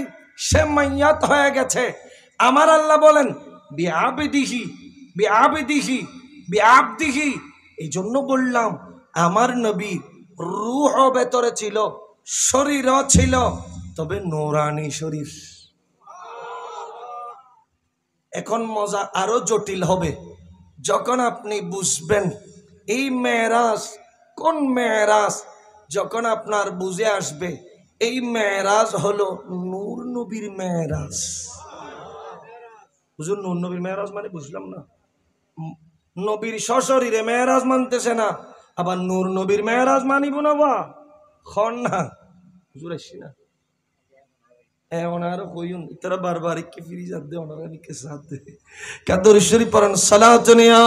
সে মাইয়াত হয়ে গেছে। আমার আল্লাহ বলেন, বিআবদিহি বিআবদিহি বিআবদিহি। এই জন্য বললাম, আমার নবী রূহ ভেতরে ছিল, শরীরও ছিল, তবে নূরানি শরীর। এখন মজা আরো জটিল হবে যখন আপনি বুঝবেন এই মেরাজ কোন মেরাজ। যখন আপনার বুঝে আসবে এই মেরাজ হলো নূর নবীর মেরাজ। হুজুর, নূর নবীর মেরাজ মানে বুঝলাম না। নবীর সশরীরে মেরাজ মানতেছে না, আবার নূর নবীর মেরাজ মানিব না। বা খন না হুজুর, আসছি না ওনারও কইন, তারা বারবার কে ফিরি যাতে ওনারা নিকে সাথে কাদর শরীফ পড়েন, সালাতুনিয়া।